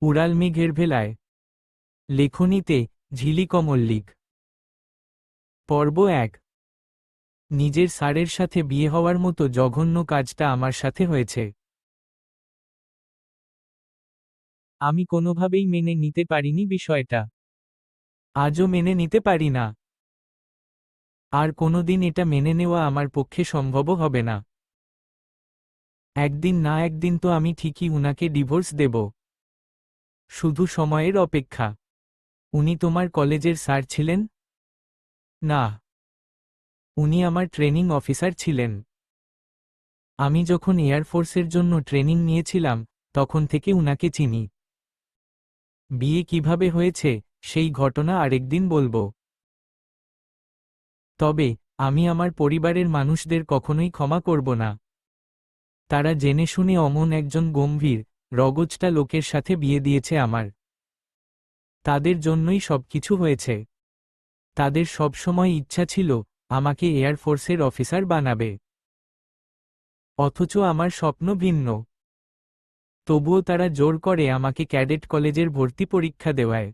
উড়াল মেঘের ভেলায়। লেখনীতে ঝিলিক মল্লিক। পর্ব ১। নিজের স্যারের সাথে বিয়ে হওয়ার মতো জঘন্য কাজটা আমার সাথে হয়েছে। আমি কোনোভাবেই মেনে নিতে পারিনি বিষয়টা। আজও মেনে নিতে পারি না। আর কোনোদিন এটা মেনে নেওয়া আমার পক্ষে সম্ভবও হবে না। একদিন না একদিন তো আমি ঠিকই উনাকে ডিভোর্স দেব। শুধু সময়ের অপেক্ষা। উনি তোমার কলেজের স্যার ছিলেন? না, উনি আমার ট্রেনিং অফিসার ছিলেন। আমি যখন এয়ারফোর্সের জন্য ট্রেনিং নিয়েছিলাম, তখন থেকে উনাকে চিনি। বিয়ে কিভাবে হয়েছে, সেই ঘটনা আরেকদিন বলবো। তবে আমি আমার পরিবারের মানুষদের কখনোই ক্ষমা করব না। তারা জেনে শুনে অমন একজন গম্ভীর, রগচটা লোকের সাথে বিয়ে দিয়েছে আমার। তাদের জন্যই সবকিছু হয়েছে। তাদের সবসময় ইচ্ছা ছিল আমাকে এয়ারফোর্সের অফিসার বানাবে। অথচ আমার স্বপ্ন ভিন্ন। তবুও তারা জোর করে আমাকে ক্যাডেট কলেজের ভর্তি পরীক্ষা দেওয়ায়।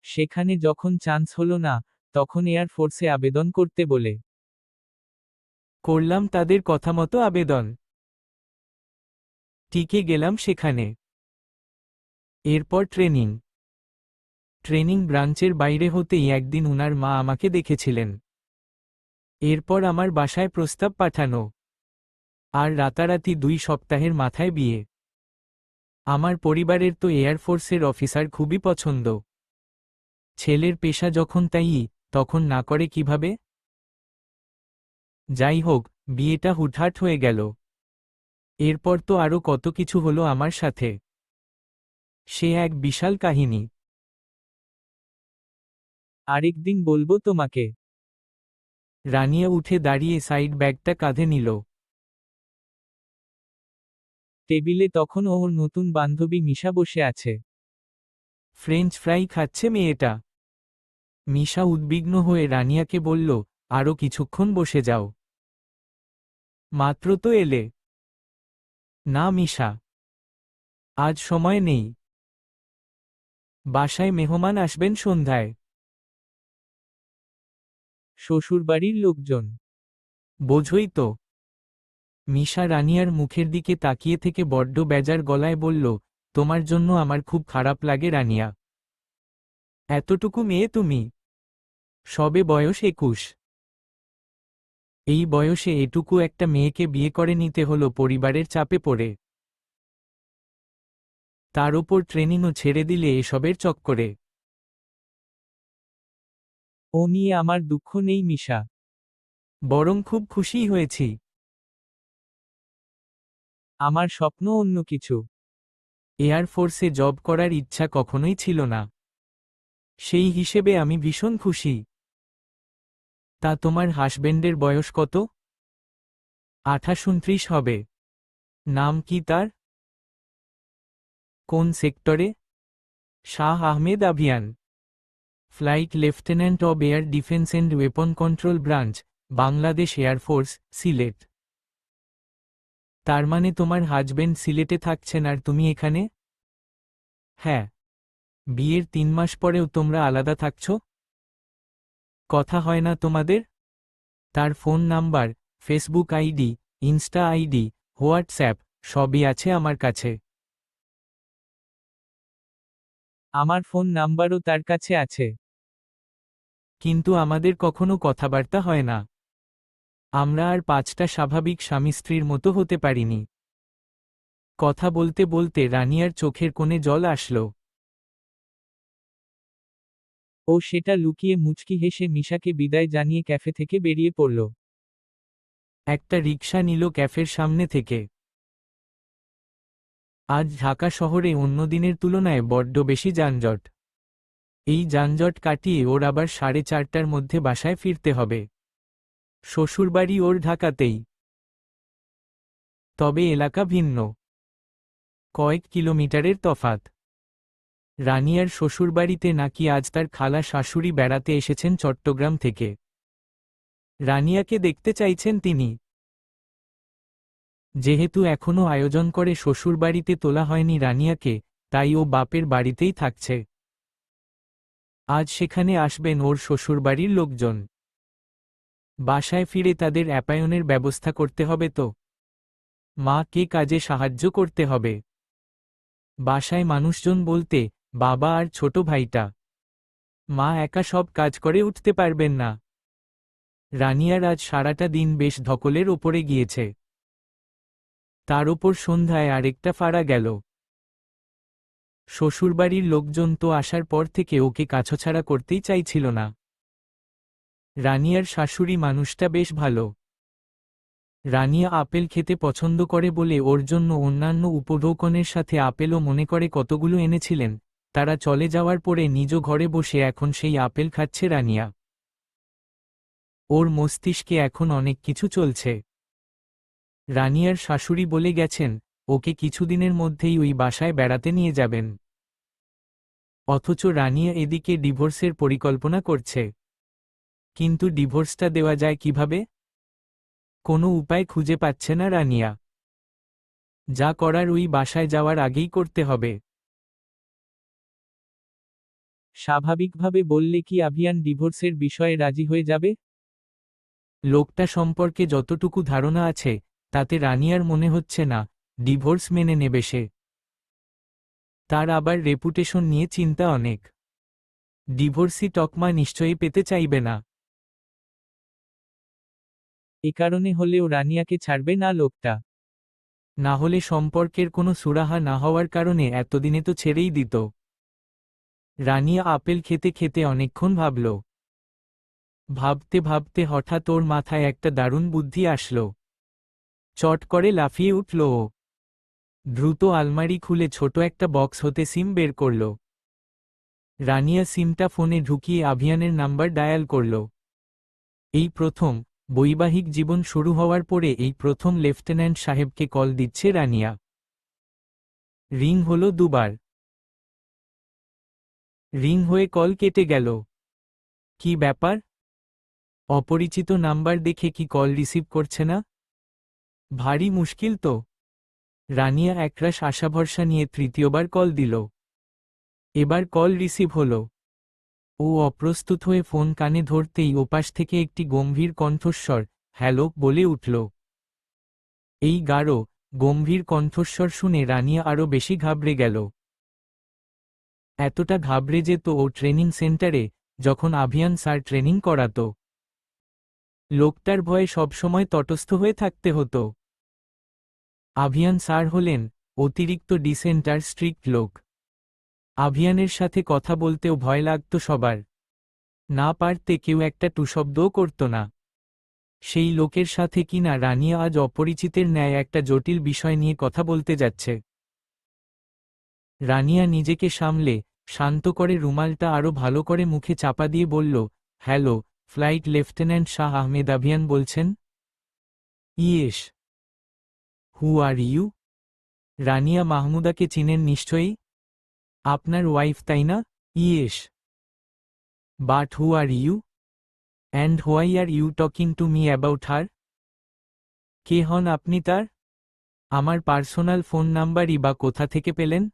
সেখানে যখন চান্স হলো না, তখন এয়ারফোর্সে আবেদন করতে বলে। করলাম তাদের কথা মতো আবেদন। টিকে গেলাম সেখানে। এরপর ট্রেনিং ব্রাঞ্চের বাইরে হতেই একদিন উনার মা আমাকে দেখেছিলেন। এরপর আমার বাসায় প্রস্তাব পাঠানো। আর রাতারাতি ২ সপ্তাহের মাথায় বিয়ে। আমার পরিবারের তো এয়ারফোর্সের অফিসার খুবই পছন্দ। ছেলের পেশা যখন তাই, তখন না করে কিভাবে? যাই হোক, বিয়েটা হুটহাট হয়ে গেল। এরপর তো আরও কত কিছু হলো আমার সাথে। সে এক বিশাল কাহিনী। আরেকদিন বলবো তোমাকে। রানিয়া উঠে দাঁড়িয়ে সাইড ব্যাগটা কাঁধে নিল। টেবিলে তখন ওর নতুন বান্ধবী মিশা বসে আছে। ফ্রেঞ্চ ফ্রাই খাচ্ছে মেয়েটা। মিশা উদ্বিগ্ন হয়ে রানিয়াকে বলল, আরও কিছুক্ষণ বসে যাও। মাত্র তো এলে। না মিশা, আজ সময় নেই। বাসায় মেহমান আসবেন সন্ধ্যায়। শ্বশুরবাড়ির লোকজন। বোঝই তো। মিশা রানিয়ার মুখের দিকে তাকিয়ে থেকে বড্ড বেজার গলায় বলল, তোমার জন্য আমার খুব খারাপ লাগে রানিয়া। এতটুকু মেয়ে তুমি। সবে বয়স ২১। এই বয়সে এটুকু একটা মেয়েকে বিয়ে করে নিতে হলো পরিবারের চাপে পড়ে। তার ওপর ট্রেনিংও ছেড়ে দিলে এসবের চক্করে। ও নিয়ে আমার দুঃখ নেই মিশা। বরং খুব খুশিই হয়েছি। আমার স্বপ্ন অন্য কিছু। এয়ারফোর্সে জব করার ইচ্ছা কখনোই ছিল না। সেই হিসেবে আমি ভীষণ খুশি। তা তোমার হাসবেন্ডের বয়স কত? ২৮-২৯ হবে। নাম কি তার? কোন সেক্টরে? Shah Ahmed Avian. Flight lieutenant of air defence and weapon control branch, Bangladesh air force, Sylhet. তার মানে তোমার হাজবেন্ড সিলেটে থাকছেন আর তুমি এখানে? হ্যাঁ। বিয়ের ৩ মাস পরেও তোমরা আলাদা থাকছ? কথা হয় না তোমাদের? তার phone number, Facebook ID, Insta ID, WhatsApp, সবই আছে আমার কাছে। আমার ফোন নাম্বারও তার কাছে আছে। কিন্তু আমাদের কখনো কথাবার্তা হয় না। আমরা আর ৫টা স্বাভাবিক স্বামী স্ত্রীর মতো হতে পারিনি। কথা বলতে বলতে রানিয়ার চোখের কোণে জল আসল। ও সেটা লুকিয়ে মুচকি হেসে মিশাকে বিদায় জানিয়ে ক্যাফে থেকে বেরিয়ে পড়ল। একটা রিকশা নিল ক্যাফের সামনে থেকে। আজ ঢাকা শহরে অন্য দিনের তুলনায় বড্ড বেশি যানজট। এই যানজট কাটিয়ে ওর আবার ৪:৩০টার মধ্যে বাসায় ফিরতে হবে। শ্বশুরবাড়ি ওর ঢাকাতেই। তবে এলাকা ভিন্ন। কয়েক কিলোমিটারের তফাত। রানিয়ার শ্বশুরবাড়িতে নাকি আজ তার খালা শাশুড়ি বেড়াতে এসেছেন চট্টগ্রাম থেকে। রানিয়াকে দেখতে চাইছেন তিনি। যেহেতু এখনও আয়োজন করে শ্বশুরবাড়িতে তোলা হয়নি রানিয়াকে, তাই ও বাপের বাড়িতেই থাকছে। আজ সেখানে আসবেন ওর শ্বশুরবাড়ির লোকজন। বাসায় ফিরে তাদের অ্যাপায়নের ব্যবস্থা করতে হবে তো। মাকে কাজে সাহায্য করতে হবে। বাসায় মানুষজন বলতে বাবা আর ছোট ভাইটা। মা একা সব কাজ করে উঠতে পারবেন না। রানিয়ার আজ সারাটা দিন বেশ ধকলের ওপরে গিয়েছে। তার ওপর সন্ধ্যায় আরেকটা ফাড়া গেল। শ্বশুরবাড়ির লোকজন তো আসার পর থেকে ওকে কাছছাড়া করতেই চাইছিল না। রানিয়ার শাশুড়ি মানুষটা বেশ ভালো। রানিয়া আপেল খেতে পছন্দ করে বলে ওর জন্য অন্যান্য উপঢৌকনের সাথে আপেলও মনে করে কতগুলো এনেছিলেন। তারা চলে যাওয়ার পরে নিজ ঘরে বসে এখন সেই আপেল খাচ্ছে রানিয়া। ওর মস্তিষ্কে এখন অনেক কিছু চলছে। রানিয়ার শাশুড়ি বলে গেছেন ওকে কিছুদিনের মধ্যেই ওই বাসায় বেড়াতে নিয়ে যাবেন। অথচ রানিয়া এদিকে ডিভোর্সের পরিকল্পনা করছে। কিন্তু ডিভোর্সটা দেওয়া যায় কিভাবে? কোনো উপায় খুঁজে পাচ্ছে না রানিয়া। যা করার ওই বাসায় যাওয়ার আগেই করতে হবে। স্বাভাবিকভাবে বললে কি আভিয়ান ডিভোর্সের বিষয়ে রাজি হয়ে যাবে? লোকটা সম্পর্কে যতটুকু ধারণা আছে তাতে রানিয়ার মনে হচ্ছে না ডিভোর্স মেনে নেবে সে। তার আবার রেপুটেশন নিয়ে চিন্তা অনেক। ডিভোর্সি তকমা নিশ্চয়ই পেতে চাইবে না। এ কারণে হলেও রানিয়াকে ছাড়বে না লোকটা। না হলে সম্পর্কের কোনো সুরাহা না হওয়ার কারণে এতদিনে তো ছেড়েই দিত। রানিয়া আপেল খেতে খেতে অনেকক্ষণ ভাবল। ভাবতে ভাবতে হঠাৎ ওর মাথায় একটা দারুণ বুদ্ধি আসল। চট করে লাফিয়ে উঠল ও। দ্রুত আলমারি খুলে ছোট একটা বক্স হতে সিম বের করল। রানিয়া সিমটা ফোনে ঢুকিয়ে আভিয়ানের নাম্বার ডায়াল করল। এই প্রথম বৈবাহিক জীবন শুরু হওয়ার পরে এই প্রথম লেফটেন্যান্ট সাহেবকে কল দিচ্ছে রানিয়া। রিং হলো দুবার। রিং হয়ে কল কেটে গেল। কি ব্যাপার? অপরিচিত নাম্বার দেখে কি কল রিসিভ করছে না? ভারী মুশকিল তো। রানিয়া একরাশ আশাভরসা নিয়ে তৃতীয়বার কল দিল। এবার কল রিসিভ হলো। ও অপ্রস্তুত হয়ে ফোন কানে ধরতেই ওপাশ থেকে একটি গম্ভীর কণ্ঠস্বর হ্যালো বলে উঠল। এই গাঢ় গম্ভীর কণ্ঠস্বর শুনে রানিয়া আরও বেশি ঘাবড়ে গেল। এতটা ঘাবড়ে যেত ও ট্রেনিং সেন্টারে, যখন আভিয়ান স্যার ট্রেনিং করাত। লোকটার ভয়ে সবসময় তটস্থ হয়ে থাকতে হতো। আভিয়ান স্যার হলেন অতিরিক্ত ডিসেন্ট আর স্ট্রিক্ট লোক। আভিয়ানের সাথে কথা বলতেও ভয় লাগত সবার। না পারতে কেউ একটা টুশব্দও করত না। সেই লোকের সাথে কিনা রানিয়া আজ অপরিচিতের ন্যায় একটা জটিল বিষয় নিয়ে কথা বলতে যাচ্ছে। রানিয়া নিজেকে সামলে শান্ত করে রুমালটা আরও ভালো করে মুখে চাপা দিয়ে বলল, hello, flight lieutenant Shah Ahmed Avian বলছেন? Yes. Who are you? Rania মাহমুদাকে চিনেন নিশ্চয়ই। আপনার ওয়াইফ তাই না? Yes. But who are you? And why are you talking to me about her? কে হন আপনি তার? আমার পার্সোনাল ফোন নাম্বারই বা কোথা থেকে পেলেন?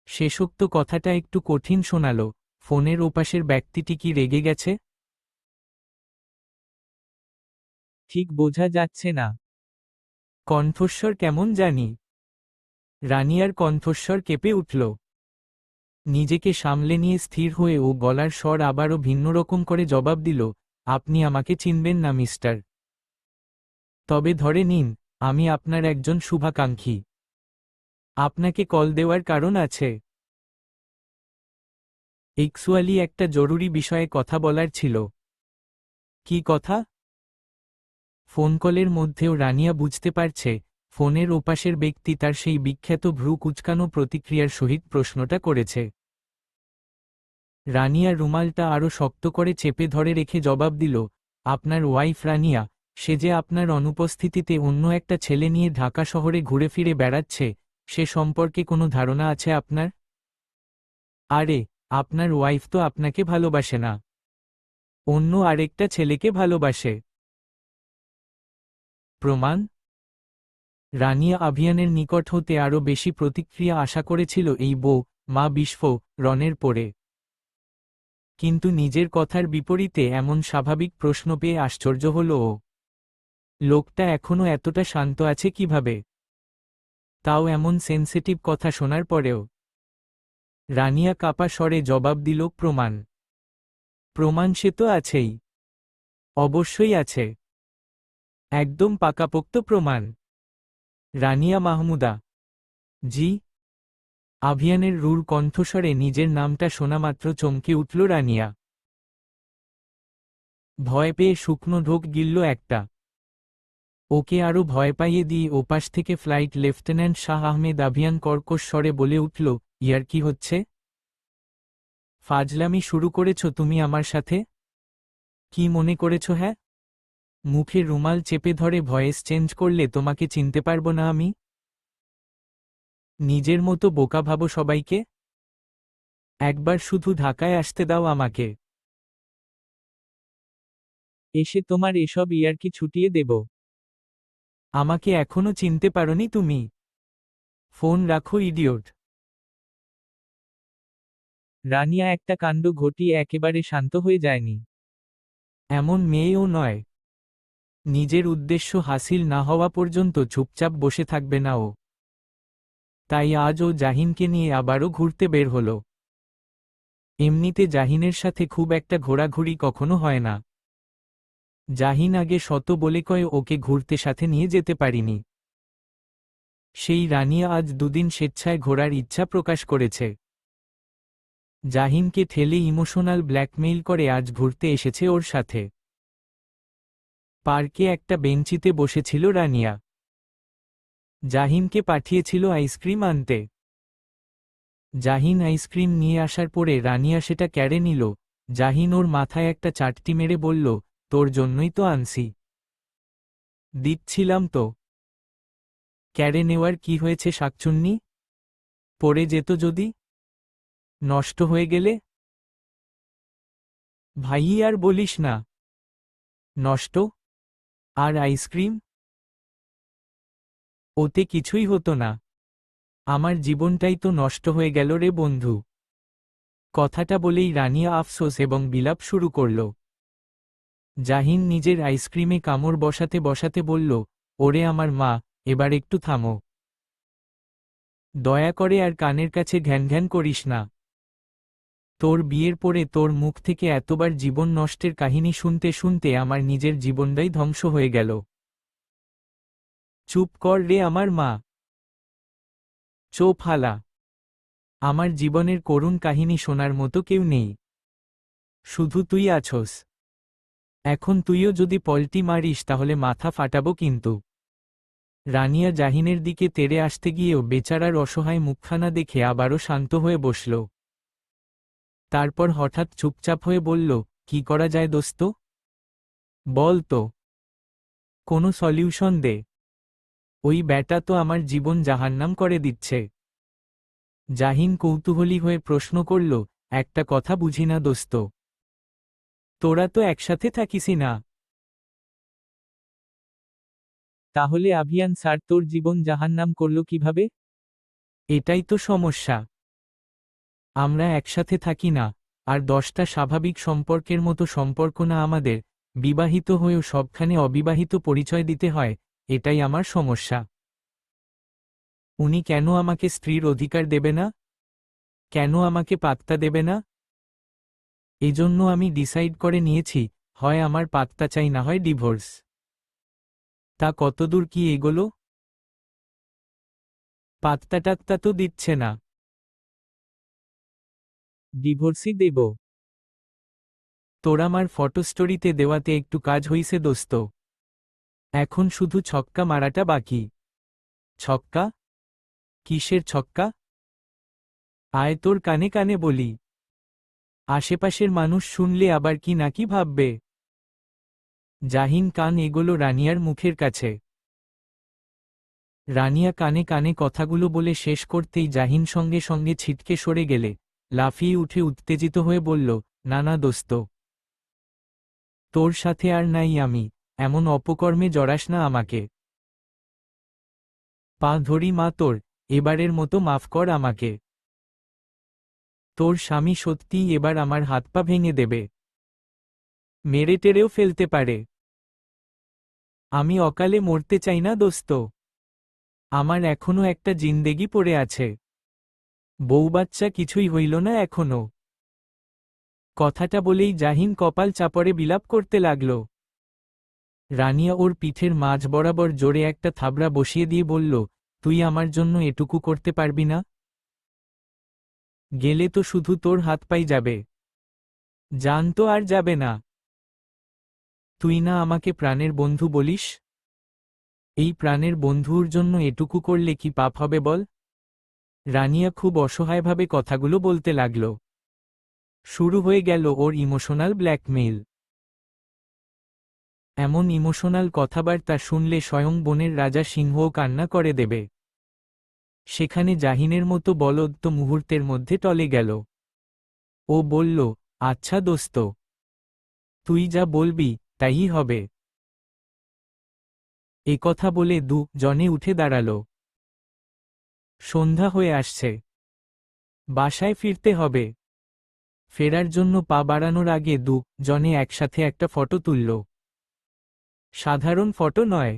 শেষোক্ত কথাটা একটু কঠিন শোনাল। ফোনের ওপাশের ব্যক্তিটি কি রেগে গেছে? ঠিক বোঝা যাচ্ছে না। কণ্ঠস্বর কেমন জানি। রানিয়ার কণ্ঠস্বর কেঁপে উঠল। নিজেকে সামলে নিয়ে স্থির হয়ে ও গলার স্বর আবারও ভিন্নরকম করে জবাব দিল, আপনি আমাকে চিনবেন না মিস্টার। তবে ধরে নিন আমি আপনার একজন শুভাকাঙ্ক্ষী। আপনাকে কল দেওয়ার কারণ আছে। অ্যাকচুয়ালি একটা জরুরি বিষয়ে কথা বলার ছিল। কি কথা? ফোন কলের মধ্যেও রানিয়া বুঝতে পারছে ফোনের ওপাশের ব্যক্তি তার সেই বিখ্যাত ভ্রু কুঁচকানো প্রতিক্রিয়ার সহিত প্রশ্নটা করেছে। রানিয়া রুমালটা আরও শক্ত করে চেপে ধরে রেখে জবাব দিল, আপনার ওয়াইফ রানিয়া, সে যে আপনার অনুপস্থিতিতে অন্য একটা ছেলে নিয়ে ঢাকা শহরে ঘুরে ফিরে বেড়াচ্ছে, সে সম্পর্কে কোনো ধারণা আছে আপনার? আরে, আপনার ওয়াইফ তো আপনাকে ভালোবাসে না। অন্য আরেকটা ছেলেকে ভালোবাসে। প্রমাণ? রানিয়া আভিয়ানের নিকট হতে আরও বেশি প্রতিক্রিয়া আশা করেছিল এই মা বিস্ফোরণের পরে। কিন্তু নিজের কথার বিপরীতে এমন স্বাভাবিক প্রশ্ন পেয়ে আশ্চর্য হল ও। লোকটা এখনও এতটা শান্ত আছে কিভাবে? তাও এমন সেন্সিটিভ কথা শোনার পরেও। রানিয়া কাপা স্বরে জবাব দিল, প্রমাণ। প্রমাণ সে তো আছেই। অবশ্যই আছে। একদম পাকাপোক্ত প্রমাণ। রানিয়া মাহমুদা। জি। আভিয়ানের রূঢ় কণ্ঠস্বরে নিজের নামটা শোনামাত্র চমকে উঠল রানিয়া। ভয় পেয়ে শুকনো ঢোক গিলল একটা। ওকে আরও ভয় পাইয়ে দিয়ে ওপাশ থেকে ফ্লাইট লেফটেন্যান্ট শাহ আহমেদ আভিয়ান কর্কশ স্বরে বলে উঠল, ইয়ার কি হচ্ছে? ফাজলামি শুরু করেছ তুমি আমার সাথে? কি মনে করেছ? হ্যাঁ, মুখে রুমাল চেপে ধরে ভয়েস চেঞ্জ করলে তোমাকে চিনতে পারবো না আমি? নিজের মতো বোকা ভাবো সবাইকে? একবার শুধু ঢাকায় আসতে দাও আমাকে। এসে তোমার এসব ইয়ার্কি ছুটিয়ে দেব। আমাকে এখনো চিনতে পারোনি তুমি? ফোন রাখো ইডিয়ট। রানিয়া একটা কাণ্ড ঘটিয়ে একেবারে শান্ত হয়ে যায়নি। এমন মেয়েও নয়। নিজের উদ্দেশ্য হাসিল না হওয়া পর্যন্ত চুপচাপ বসে থাকবে না ও। তাই আজ ও জাহিনকে নিয়ে আবারও ঘুরতে বের হল। এমনিতে জাহিনের সাথে খুব একটা ঘোরাঘুরি কখনো হয় না। জাহিন আগে শত বলে কয়ে ওকে ঘুরতে সাথে নিয়ে যেতে পারিনি। সেই রানিয়া আজ দুদিন স্বেচ্ছায় ঘোরার ইচ্ছা প্রকাশ করেছে। জাহিনকে ঠেলে ইমোশনাল ব্ল্যাকমেইল করে আজ ঘুরতে এসেছে ওর সাথে। পার্কে একটা বেঞ্চিতে বসেছিল রানিয়া। জাহিনকে পাঠিয়েছিল আইসক্রিম আনতে। জাহিন আইসক্রিম নিয়ে আসার পরে রানিয়া সেটা ক্যারে নিল। জাহিন ওর মাথায় একটা চাটটি মেরে বলল, তোর জন্যই তো আনছি। দিচ্ছিলাম তো। ক্যারে নেওয়ার কি হয়েছে শাকচুন্নি? পড়ে যেত যদি? নষ্ট হয়ে গেলে? ভাই আর বলিস না। নষ্ট? আর আইসক্রিম? ওতে কিছুই হতো না। আমার জীবনটাই তো নষ্ট হয়ে গেল রে বন্ধু। কথাটা বলেই রানিয়া আফসোস এবং বিলাপ শুরু করল। জাহিন নিজের আইসক্রিমে কামড় বসাতে বসাতে বলল, ওরে আমার মা, এবার একটু থামো। দয়া করে আর কানের কাছে ঘ্যানঘ্যান করিস না। তোর বিয়ের পরে তোর মুখ থেকে এতবার জীবন নষ্টের কাহিনী শুনতে শুনতে আমার নিজের জীবনটাই ধ্বংস হয়ে গেল। চুপ কর রে আমার মা। চোপ হালা। আমার জীবনের করুণ কাহিনী শোনার মতো কেউ নেই। শুধু তুই আছোস। এখন তুইও যদি পল্টি মারিস তাহলে মাথা ফাটাবো কিন্তু। রানিয়া জাহিনের দিকে তেড়ে আসতে গিয়েও বেচারার অসহায় মুখখানা দেখে আবারও শান্ত হয়ে বসল। তারপর হঠাৎ চুপচাপ হয়ে বলল, কি করা যায় দোস্ত? বল তো। কোনো সলিউশন দে। ওই ব্যাটা তো আমার জীবন জাহান্নাম করে দিচ্ছে। জাহিন কৌতূহলী হয়ে প্রশ্ন করল, একটা কথা বুঝি না দোস্ত। তোরা তো একসাথে থাকিসই না। তাহলে আভিয়ান স্যার তোর জীবন জাহান্নাম করল কিভাবে? এটাই তো সমস্যা। আমরা একসাথে থাকি না, আর 10টা স্বাভাবিক সম্পর্কের মতো সম্পর্ক না আমাদের, বিবাহিত হয়েও সবখানে অবিবাহিত পরিচয় দিতে হয়, এটাই আমার সমস্যা। উনি কেন আমাকে স্ত্রীর অধিকার দেবে না? কেন আমাকে পাত্তা দেবে না? এজন্য আমি ডিসাইড করে নিয়েছি, হয় আমার পাত্তা চাই না হয় ডিভোর্স। তা কতদূর কি এগোলো? পাত্তা টাত্তা তো দিচ্ছে না। ডিভোর্সই দেব। তোর আমার ফটো স্টোরিতে দেওয়াতে একটু কাজ হইছে দোস্ত। এখন শুধু ছক্কা মারাটা বাকি। ছক্কা? কিসের ছক্কা? আয় তোর কানে কানে বলি। আশেপাশের মানুষ শুনলে আবার কি নাকি ভাববে। জাহিন কান এগোলো রানিয়ার মুখের কাছে। রানিয়া কানে কানে কথাগুলো বলে শেষ করতেই জাহিন সঙ্গে সঙ্গে ছিটকে সরে গেলে, লাফিয়ে উঠে উত্তেজিত হয়ে বলল, না না দোস্ত। তোর সাথে আর নাই আমি, এমন অপকর্মে জড়াস না আমাকে। পা ধরি মা তোর, এবারের মতো মাফ কর আমাকে। তোর স্বামী সত্যিই এবার আমার হাত পা ভেঙে দেবে, মেরে টেরেও ফেলতে পারে। আমি অকালে মরতে চাই না দোস্ত, আমার এখনো একটা জিন্দেগি পড়ে আছে। বউ বাচ্চা কিছুই হইল না এখনো। কথাটা বলেই জাহিন কপাল চাপড়ে বিলাপ করতে লাগল। রানিয়া ওর পিঠের মাঝ বরাবর জোরে একটা থাবড়া বসিয়ে দিয়ে বলল, তুই আমার জন্য এটুকু করতে পারবি না? গেলে তো শুধু তোর হাত পাই যাবে, জান তো আর যাবে না। তুই না আমাকে প্রাণের বন্ধু বলিস, এই প্রাণের বন্ধুর জন্য এটুকু করলে কি পাপ হবে বল? রানিয়া খুব অসহায়ভাবে কথাগুলো বলতে লাগল। শুরু হয়ে গেল ওর ইমোশনাল ব্ল্যাকমেইল। এমন ইমোশনাল কথাবার্তা শুনলে স্বয়ং বনের রাজা সিংহও কান্না করে দেবে। সেখানে জাহিনের মতো বলদ তো মুহূর্তের মধ্যে টলে গেল। ও বলল, আচ্ছা দোস্ত, তুই যা বলবি তাই হবে। কথা বলে জনে উঠে দাঁড়াল। সন্ধ্যা হয়ে আসছে, বাসায় ফিরতে হবে। ফেরার জন্য পা বাড়ানোর আগে জনে একসাথে একটা ফটো তুলল। সাধারণ ফটো নয়,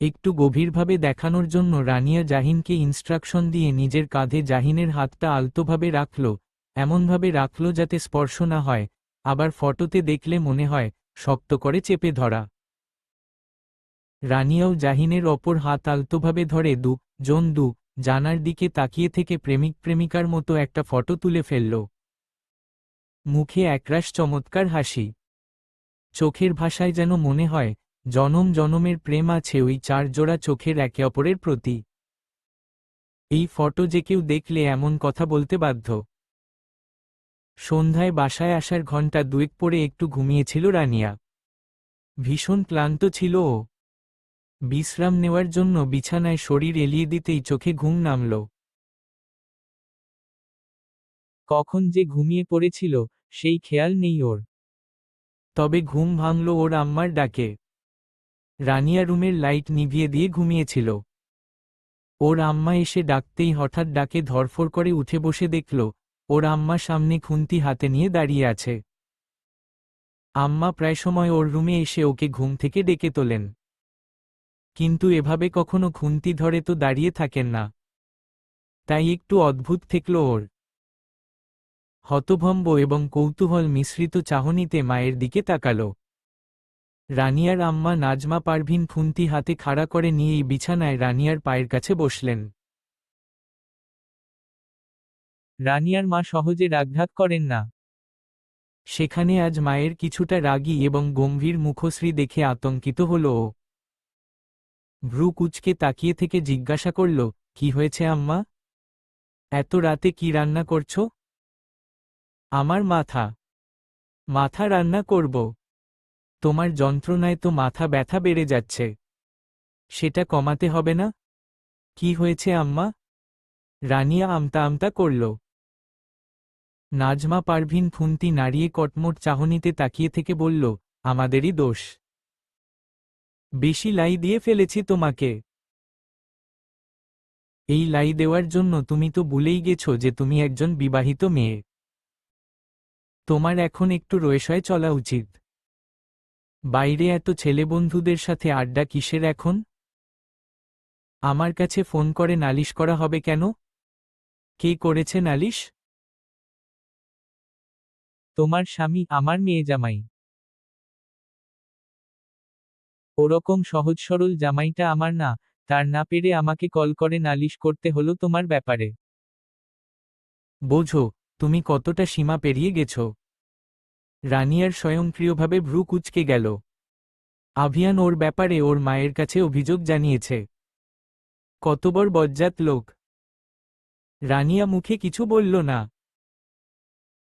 একটু গভীরভাবে দেখানোর জন্য রানিয়া জাহিনকে ইনস্ট্রাকশন দিয়ে নিজের কাঁধে জাহিনের হাতটা আলতোভাবে রাখল, এমনভাবে রাখল যাতে স্পর্শ না হয়, আবার ফটোতে দেখলে মনে হয় শক্ত করে চেপে ধরা। রানিয়াও জাহিনের অপর হাত আলতোভাবে ধরে জন জানার দিকে তাকিয়ে থেকে প্রেমিক প্রেমিকার মতো একটা ফটো তুলে ফেলল। মুখে একরাশ চমৎকার হাসি, চোখের ভাষায় যেন মনে হয় জনম জনমের প্রেম আছে ওই চার জোড়া চোখের একে অপরের প্রতি। এই ফটো যে কেউ দেখলে এমন কথা বলতে বাধ্য। সন্ধ্যায় বাসায় আসার ঘণ্টা দুয়েক পরে একটু ঘুমিয়েছিল রানিয়া। ভীষণ ক্লান্ত ছিল ও। বিশ্রাম নেওয়ার জন্য বিছানায় শরীর এলিয়ে দিতেই চোখে ঘুম নামল। কখন যে ঘুমিয়ে পড়েছিল সেই খেয়াল নেই ওর। তবে ঘুম ভাঙল ওর আম্মার ডাকে। রানিয়া রুমের লাইট নিভিয়ে দিয়ে ঘুমিয়েছিল। ওর আম্মা এসে ডাকতেই হঠাৎ ডাকে ধরফর করে উঠে বসে দেখল ওর আম্মা সামনে খুন্তি হাতে নিয়ে দাঁড়িয়ে আছে। আম্মা প্রায় সময় ওর রুমে এসে ওকে ঘুম থেকে ডেকে তোলেন, কিন্তু এভাবে কখনো খুন্তি ধরে তো দাঁড়িয়ে থাকেন না। তাই একটু অদ্ভুত ঠেকল ওর। হতভম্ব এবং কৌতূহল মিশ্রিত চাহনিতে মায়ের দিকে তাকাল। রানিয়ার আম্মা নাজমা পারভিন খুন্তি হাতে খাড়া করে নিয়েই বিছানায় রানিয়ার পায়ের কাছে বসলেন। রানিয়ার মা সহজে রাগঢাক করেন না। সেখানে আজ মায়ের কিছুটা রাগী এবং গম্ভীর মুখশ্রী দেখে আতঙ্কিত হল ও। ভ্রু কুঁচকে তাকিয়ে থেকে জিজ্ঞাসা করল, কি হয়েছে আম্মা? এত রাতে কি রান্না করছো? আমার মাথা মাথা রান্না করব? তোমার যন্ত্রণায় তো মাথা ব্যথা বেড়ে যাচ্ছে, সেটা কমাতে হবে না? কি হয়েছে আম্মা? রানিয়া আমতা আমতা করল। নাজমা পারভিন খুন্তি নাড়িয়ে কটমট চাহনিতে তাকিয়ে থেকে বলল, আমাদেরই দোষ। বেশি লাই দিয়ে ফেলেছি তোমাকে। এই লাই দেওয়ার জন্য তুমি তো ভুলেই গেছো যে তুমি একজন বিবাহিত মেয়ে। তোমার এখন একটু রয়েসয়ে চলা উচিত। বাইরে এত ছেলেবন্ধুদের সাথে আড্ডা কিসের এখন? আমার কাছে ফোন করে নালিশ করা হবে কেন? কে করেছে নালিশ? তোমার স্বামী, আমার মেয়ে জামাই। ওরকম সহজ সরল জামাইটা আমার না, তার না পেরে আমাকে কল করে নালিশ করতে হলো তোমার ব্যাপারে। বোঝো তুমি কতটা সীমা পেরিয়ে গেছ। রানিয়ার স্বয়ংক্রিয়ভাবে ভ্রু কুঁচকে গেল। আভিয়ান ওর ব্যাপারে ওর মায়ের কাছে অভিযোগ জানিয়েছে। কত বড় বজ্জাত লোক। রানিয়া মুখে কিছু বলল না।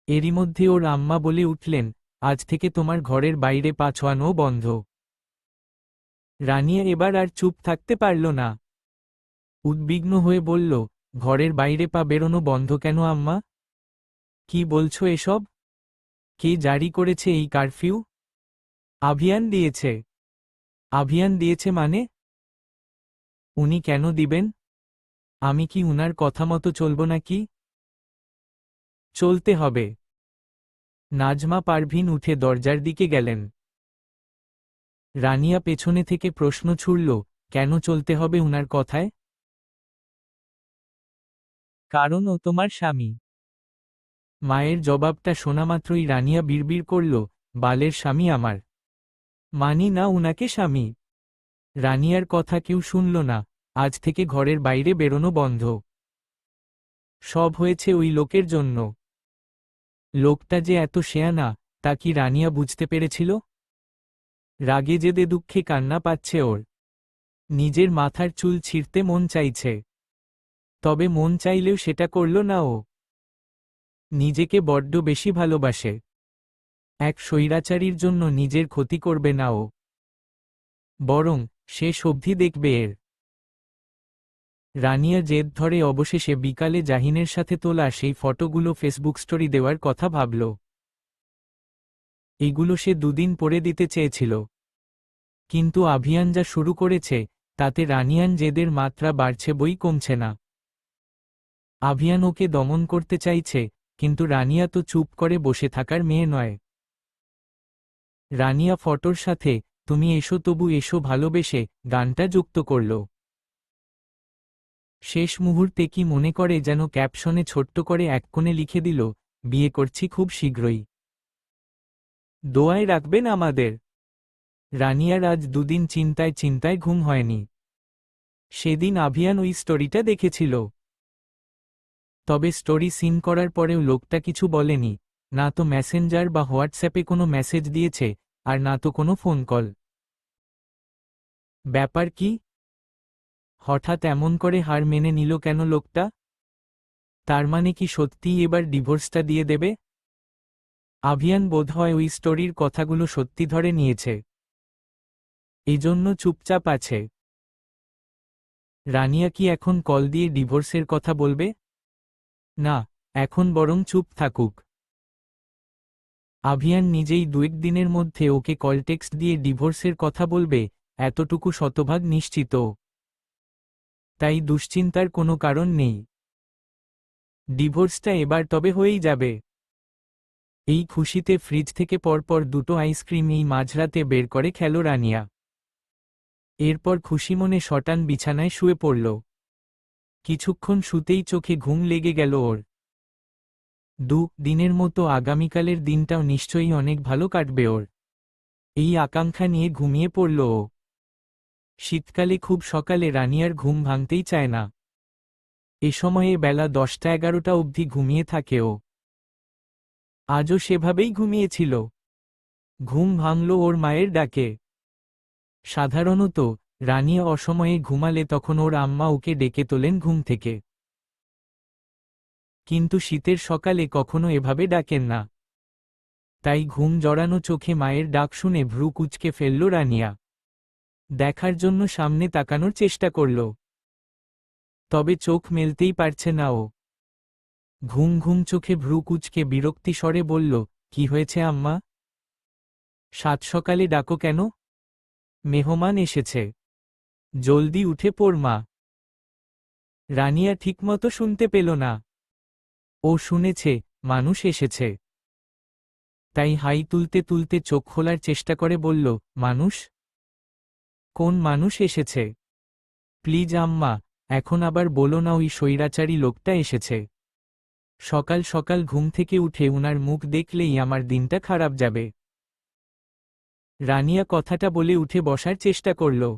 এরই মধ্যে ওর আম্মা বলে উঠলেন, আজ থেকে তোমার ঘরের বাইরে পা ছোঁয়ানো বন্ধ। রানিয়া এবার আর চুপ থাকতে পারল না। উদ্বিগ্ন হয়ে বলল, ঘরের বাইরে পা বেরোনো বন্ধ কেন আম্মা? কি বলছো এসব? কে জারি করেছে এই কারফিউ? আভিয়ান দিয়েছে। আভিয়ান দিয়েছে মানে? উনি কেন দিবেন? আমি কি উনার কথা মতো চলব নাকি? চলতে হবে। নাজমা পারভীন উঠে দরজার দিকে গেলেন। রানিয়া পেছনে থেকে প্রশ্ন ছুড়ল, কেন চলতে হবে উনার কথায়? কারণ ও তোমার স্বামী। মায়ের জবাবটা শোনামাত্রই রানিয়া বিড়বিড় করল, বালের স্বামী আমার। মানি না উনাকে স্বামী। রানিয়ার কথা কেউ শুনল না। আজ থেকে ঘরের বাইরে বেরোনো বন্ধ। সব হয়েছে ওই লোকের জন্য। লোকটা যে এত শেয়ানা, তা কি রানিয়া বুঝতে পেরেছিল? রাগে জেদে দুঃখে কান্না পাচ্ছে ওর। নিজের মাথার চুল ছিঁড়তে মন চাইছে। তবে মন চাইলেও সেটা করল না ও। নিজেকে বড্ড বেশি ভালোবাসে। এক স্বৈরাচারীর জন্য নিজের ক্ষতি করবে না ও। বরং শেষ অবধি দেখবে এর। রানিয়া জেদ ধরে অবশেষে বিকালে জাহিনের সাথে তোলা সেই ফটোগুলো ফেসবুক স্টোরি দেওয়ার কথা ভাবল। এগুলো সে দুদিন পরে দিতে চেয়েছিল। কিন্তু আভিয়ান যা শুরু করেছে, তাতে রানিয়ান জেদের মাত্রা বাড়ছে বই কমছে না। আভিয়ান ওকে দমন করতে চাইছে, কিন্তু রানিয়া তো চুপ করে বসে থাকার মেয়ে নয়। রানিয়া ফটোর সাথে তুমি এসো তবু এসো ভালোবেসে গানটা যুক্ত করল। শেষ মুহূর্তে কি মনে করে যেন ক্যাপশনে ছোট্ট করে এক কোণে লিখে দিল, বিয়ে করছি খুব শীঘ্রই। দোয়ায় রাখবেন আমাদের। রানিয়ার আজ দুদিন চিন্তায় চিন্তায় ঘুম হয়নি। সেদিন আভিয়ান ওই স্টোরিটা দেখেছিল। তবে স্টোরি সিন করার পরেও লোকটা কিছু বলেনি, না তো মেসেঞ্জার বা হোয়াটসঅ্যাপে কোনো মেসেজ দিয়েছে, আর না তো কোনো ফোন কল। ব্যাপার কি? হঠাৎ এমন করে হার মেনে নিল কেন লোকটা? তার মানে কি সত্যিই এবার ডিভোর্সটা দিয়ে দেবে? আভিয়ান বোধহয় ওই স্টোরির কথাগুলো সত্যি ধরে নিয়েছে। এজন্য চুপচাপ আছে। রানিয়া কি এখন কল দিয়ে ডিভোর্সের কথা বলবে? না, এখন বরং চুপ থাকুক। আভিয়ান নিজেই দুয়েক দিনের মধ্যে ওকে কল টেক্সট দিয়ে ডিভোর্সের কথা বলবে, এতটুকু শতভাগ নিশ্চিত। তাই দুশ্চিন্তার কোনো কারণ নেই। ডিভোর্সটা এবার তবে হয়েই যাবে। এই খুশিতে ফ্রিজ থেকে পরপর দুটো আইসক্রিম এই মাঝরাতে বের করে খেল রানিয়া। এরপর খুশি মনে শটান বিছানায় শুয়ে পড়ল। কিছুক্ষণ শুতেই চোখে ঘুম লেগে গেল ওর। দিনের মতো আগামীকালের দিনটাও নিশ্চয়ই অনেক ভালো কাটবে ওর। এই আকাঙ্ক্ষা নিয়ে ঘুমিয়ে পড়ল ও। শীতকালে খুব সকালে রানিয়ার ঘুম ভাঙতেই চায় না। এ সময়ে বেলা 10টা-11টা অবধি ঘুমিয়ে থাকে ও। আজও সেভাবেই ঘুমিয়েছিল। ঘুম ভাঙল ওর মায়ের ডাকে। সাধারণত রানিয়া অসময়ে ঘুমালে তখন ওর আম্মা ওকে ডেকে তোলেন ঘুম থেকে। কিন্তু শীতের সকালে কখনো এভাবে ডাকেন না। তাই ঘুম জড়ানো চোখে মায়ের ডাক শুনে ভ্রু কুঁচকে ফেলল রানিয়া। দেখার জন্য সামনে তাকানোর চেষ্টা করল। তবে চোখ মেলতেই পারছে না ও। ঘুম ঘুম চোখে ভ্রু কুঁচকে বিরক্তি স্বরে বলল, কি হয়েছে আম্মা? সাত সকালে ডাকো কেন? মেহমান এসেছে। জলদি উঠে পড় মা। রানিয়া ঠিকমতো শুনতে পেল না। ও শুনেছে, মানুষ এসেছে। তাই হাই তুলতে তুলতে চোখ খোলার চেষ্টা করে বলল, মানুষ? কোন মানুষ এসেছে? প্লিজ আম্মা, এখন আবার বলো না ওই স্বৈরাচারী লোকটা এসেছে। সকাল সকাল ঘুম থেকে উঠে উনার মুখ দেখলেই আমার দিনটা খারাপ যাবে। রানিয়া কথাটা বলে উঠে বসার চেষ্টা করল।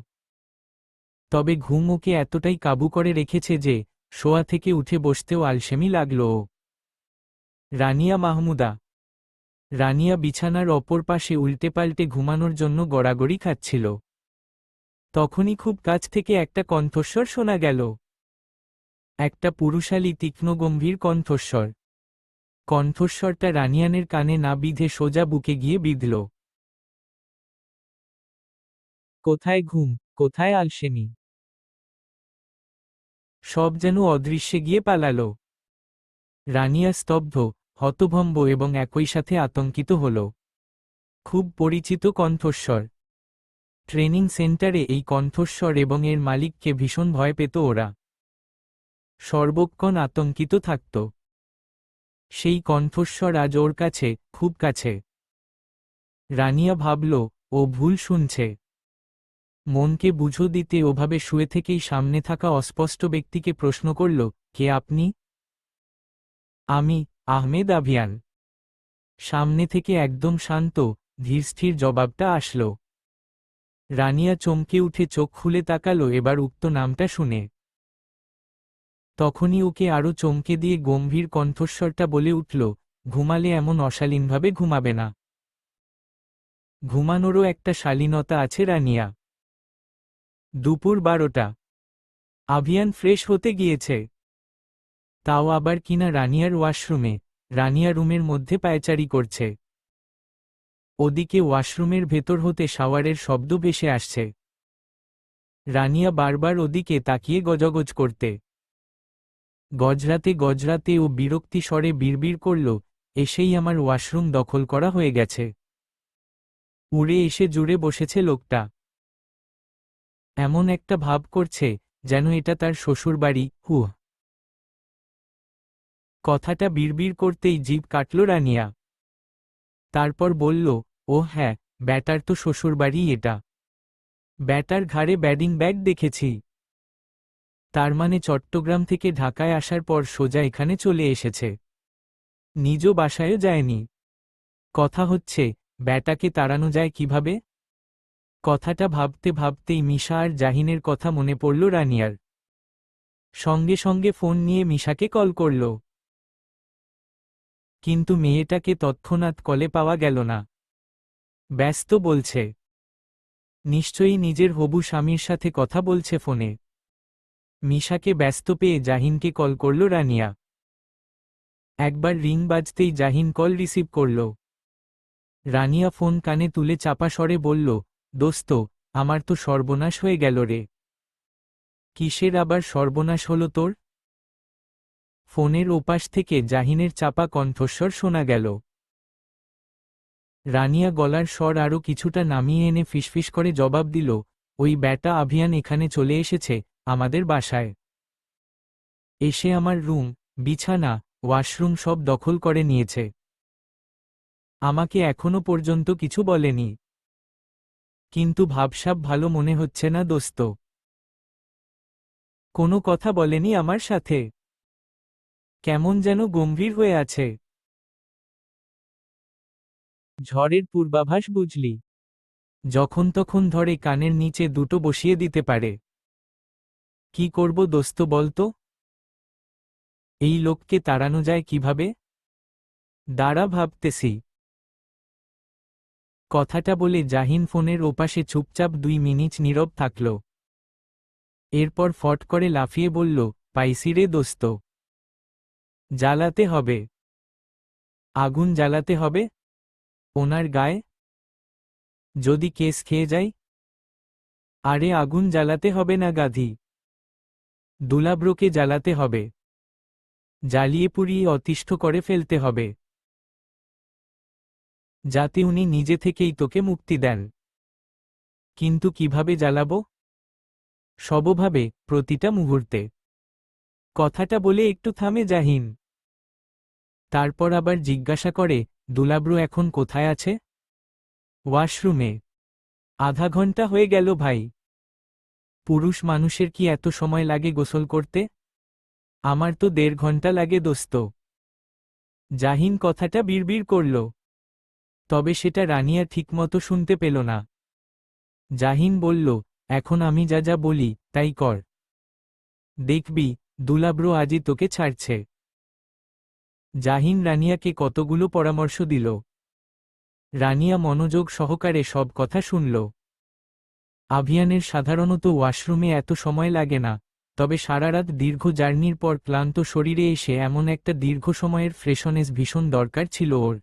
তবে ঘুম ওকে এতটাই কাবু করে রেখেছে যে শোয়া থেকে উঠে বসতেও আলসেমি লাগল ও। রানিয়া মাহমুদা। রানিয়া বিছানার অপর পাশে উল্টে পাল্টে ঘুমানোর জন্য গড়াগড়ি খাচ্ছিল। তখনই খুব কাছ থেকে একটা কণ্ঠস্বর শোনা গেল। একটা পুরুষালী তীক্ষ্ণ গম্ভীর কণ্ঠস্বর। কণ্ঠস্বরটা রানিয়ানের কানে না বিঁধে সোজা বুকে গিয়ে বিঁধল। কোথায় ঘুম, কোথায় আলসেমি? সব যেন অদৃশ্যে গিয়ে পালাল। রানিয়া স্তব্ধ, হতভম্ব এবং একই সাথে আতঙ্কিত হল। খুব পরিচিত কণ্ঠস্বর। ট্রেনিং সেন্টারে এই কণ্ঠস্বর এবং এর মালিককে ভীষণ ভয় পেত ওরা। সর্বক্ষণ আতঙ্কিত থাকত। সেই কণ্ঠস্বর আজ ওর কাছে, খুব কাছে। রানিয়া ভাবল, ও ভুল শুনছে। মনকে বুঝো দিতে ওভাবে শুয়ে থেকেই সামনে থাকা অস্পষ্ট ব্যক্তিকে প্রশ্ন করল, কে আপনি? আমি আহমেদ আভিয়ান। সামনে থেকে একদম শান্ত, ধীরস্থির জবাবটা আসল। রানিয়া চমকে উঠে চোখ খুলে তাকালো এবার উক্ত নামটা শুনে। তখনই ওকে আরও চমকে দিয়ে গম্ভীর কণ্ঠস্বরটা বলে উঠল, ঘুমালে এমন অশালীনভাবে ঘুমাবে না। ঘুমানোরও একটা শালীনতা আছে রানিয়া। দুপুর 12টা। আভিয়ান ফ্রেশ হতে গিয়েছে। তাও আবার কিনা রানিয়ার ওয়াশরুমে। রানিয়া রুমের মধ্যে পায়চারি করছে। ওদিকে ওয়াশরুমের ভেতর হতে শাওয়ারের শব্দ ভেসে আসছে। রানিয়া বারবার ওদিকে তাকিয়ে গজগজ করতে। গজরাতে গজরাতে ও বিরক্তি স্বরে বিড়বিড় করল, এসেই আমার ওয়াশরুম দখল করা হয়ে গেছে। উড়ে এসে জুড়ে বসেছে লোকটা। এমন একটা ভাব করছে যেন এটা তার শ্বশুরবাড়ি। হুহ। কথাটা বিড়বিড় করতেই জিভ কাটল রানিয়া। তারপর বলল, ও হ্যাঁ, ব্যাটার তো শ্বশুরবাড়ি এটা। ব্যাটার ঘাড়ে ব্যাডিং ব্যাগ দেখেছি। তার মানে চট্টগ্রাম থেকে ঢাকায় আসার পর সোজা এখানে চলে এসেছে। নিজ বাসায়ও যায়নি। কথা হচ্ছে, ব্যাটাকে তাড়ানো যায় কিভাবে? কথাটা ভাবতে ভাবতেই মিশা আর জাহিনের কথা মনে পড়ল রানিয়ার। সঙ্গে সঙ্গে ফোন নিয়ে মিশাকে কল করল। কিন্তু মেয়েটাকে তৎক্ষণাৎ কলে পাওয়া গেল না। ব্যস্ত বলছে। নিশ্চয়ই নিজের হবু স্বামীর সাথে কথা বলছে ফোনে। মিশাকে ব্যস্ত পেয়ে জাহিনকে কল করল রানিয়া। একবার রিং বাজতেই জাহিন কল রিসিভ করল। রানিয়া ফোন কানে তুলে চাপা স্বরে বলল, দোস্ত, আমার তো সর্বনাশ হয়ে গেল রে। কিসের আবার সর্বনাশ হলো তোর? ফোনের ওপাশ থেকে জাহিনের চাপা কণ্ঠস্বর শোনা গেল। রানিয়া গলার স্বর আরও কিছুটা নামিয়ে এনে ফিসফিস করে জবাব দিল, ওই ব্যাটা আভিয়ান এখানে চলে এসেছে, আমাদের বাসায়। এসে আমার রুম, বিছানা, ওয়াশরুম সব দখল করে নিয়েছে। আমাকে এখনো পর্যন্ত কিছু বলেনি। কিন্তু ভাবসাব ভালো মনে হচ্ছে না দোস্ত। কোনো কথা বলেনি আমার সাথে। কেমন যেন গম্ভীর হয়ে আছে। ঝড়ের পূর্বাভাস বুঝলি? যখন তখন ধরে কানের নিচে দুটো বসিয়ে দিতে পারে। কি করব দোস্ত বলতো? এই লোককে তাড়ানো যায় কিভাবে? দাঁড়া ভাবতেছি। কথাটা বলে জাহিন ফোনের ওপাশে চুপচাপ 2 মিনিট নীরব থাকল। এরপর ফট করে লাফিয়ে বলল, পাইছি রে দোস্ত। জ্বালাতে হবে। আগুন জ্বালাতে হবে? ওনার গায়ে? যদি কেস খেয়ে যাই? আরে আগুন জ্বালাতে হবে না গাধি। দুলাব্রোকে জ্বালাতে হবে। জ্বালিয়ে পুড়িয়ে অতিষ্ঠ করে ফেলতে হবে। যাতে উনি নিজে থেকেই তোকে মুক্তি দেন। কিন্তু কিভাবে জ্বালাবো? সবভাবে, প্রতিটা মুহূর্তে। কথাটা বলে একটু থামে জাহিন। তারপর আবার জিজ্ঞাসা করে, দুলাব্রো এখন কোথায় আছে? ওয়াশরুমে। আধা ঘন্টা হয়ে গেল ভাই। পুরুষ মানুষের কি এত সময় লাগে গোসল করতে? আমার তো 1.5 ঘন্টা লাগে দোস্ত। জাহিন কথাটা বিড়বিড় করল। তবে সেটা রানিয়া ঠিকমতো শুনতে পেল না। জাহিন বলল, এখন আমি যা যা বলি তাই কর। দেখবি, দুলাব্রো আজই তোকে ছাড়ছে। জাহিন রানিয়াকে কতগুলো পরামর্শ দিল। রানিয়া মনোযোগ সহকারে সব কথা শুনল। আভিয়ানের সাধারণত ওয়াশরুমে এত সময় লাগে না, তবে সারারাত দীর্ঘ জার্নির পর ক্লান্ত শরীরে এসে এমন একটা দীর্ঘ সময়ের ফ্রেশনেস ভীষণ দরকার ছিল ওর।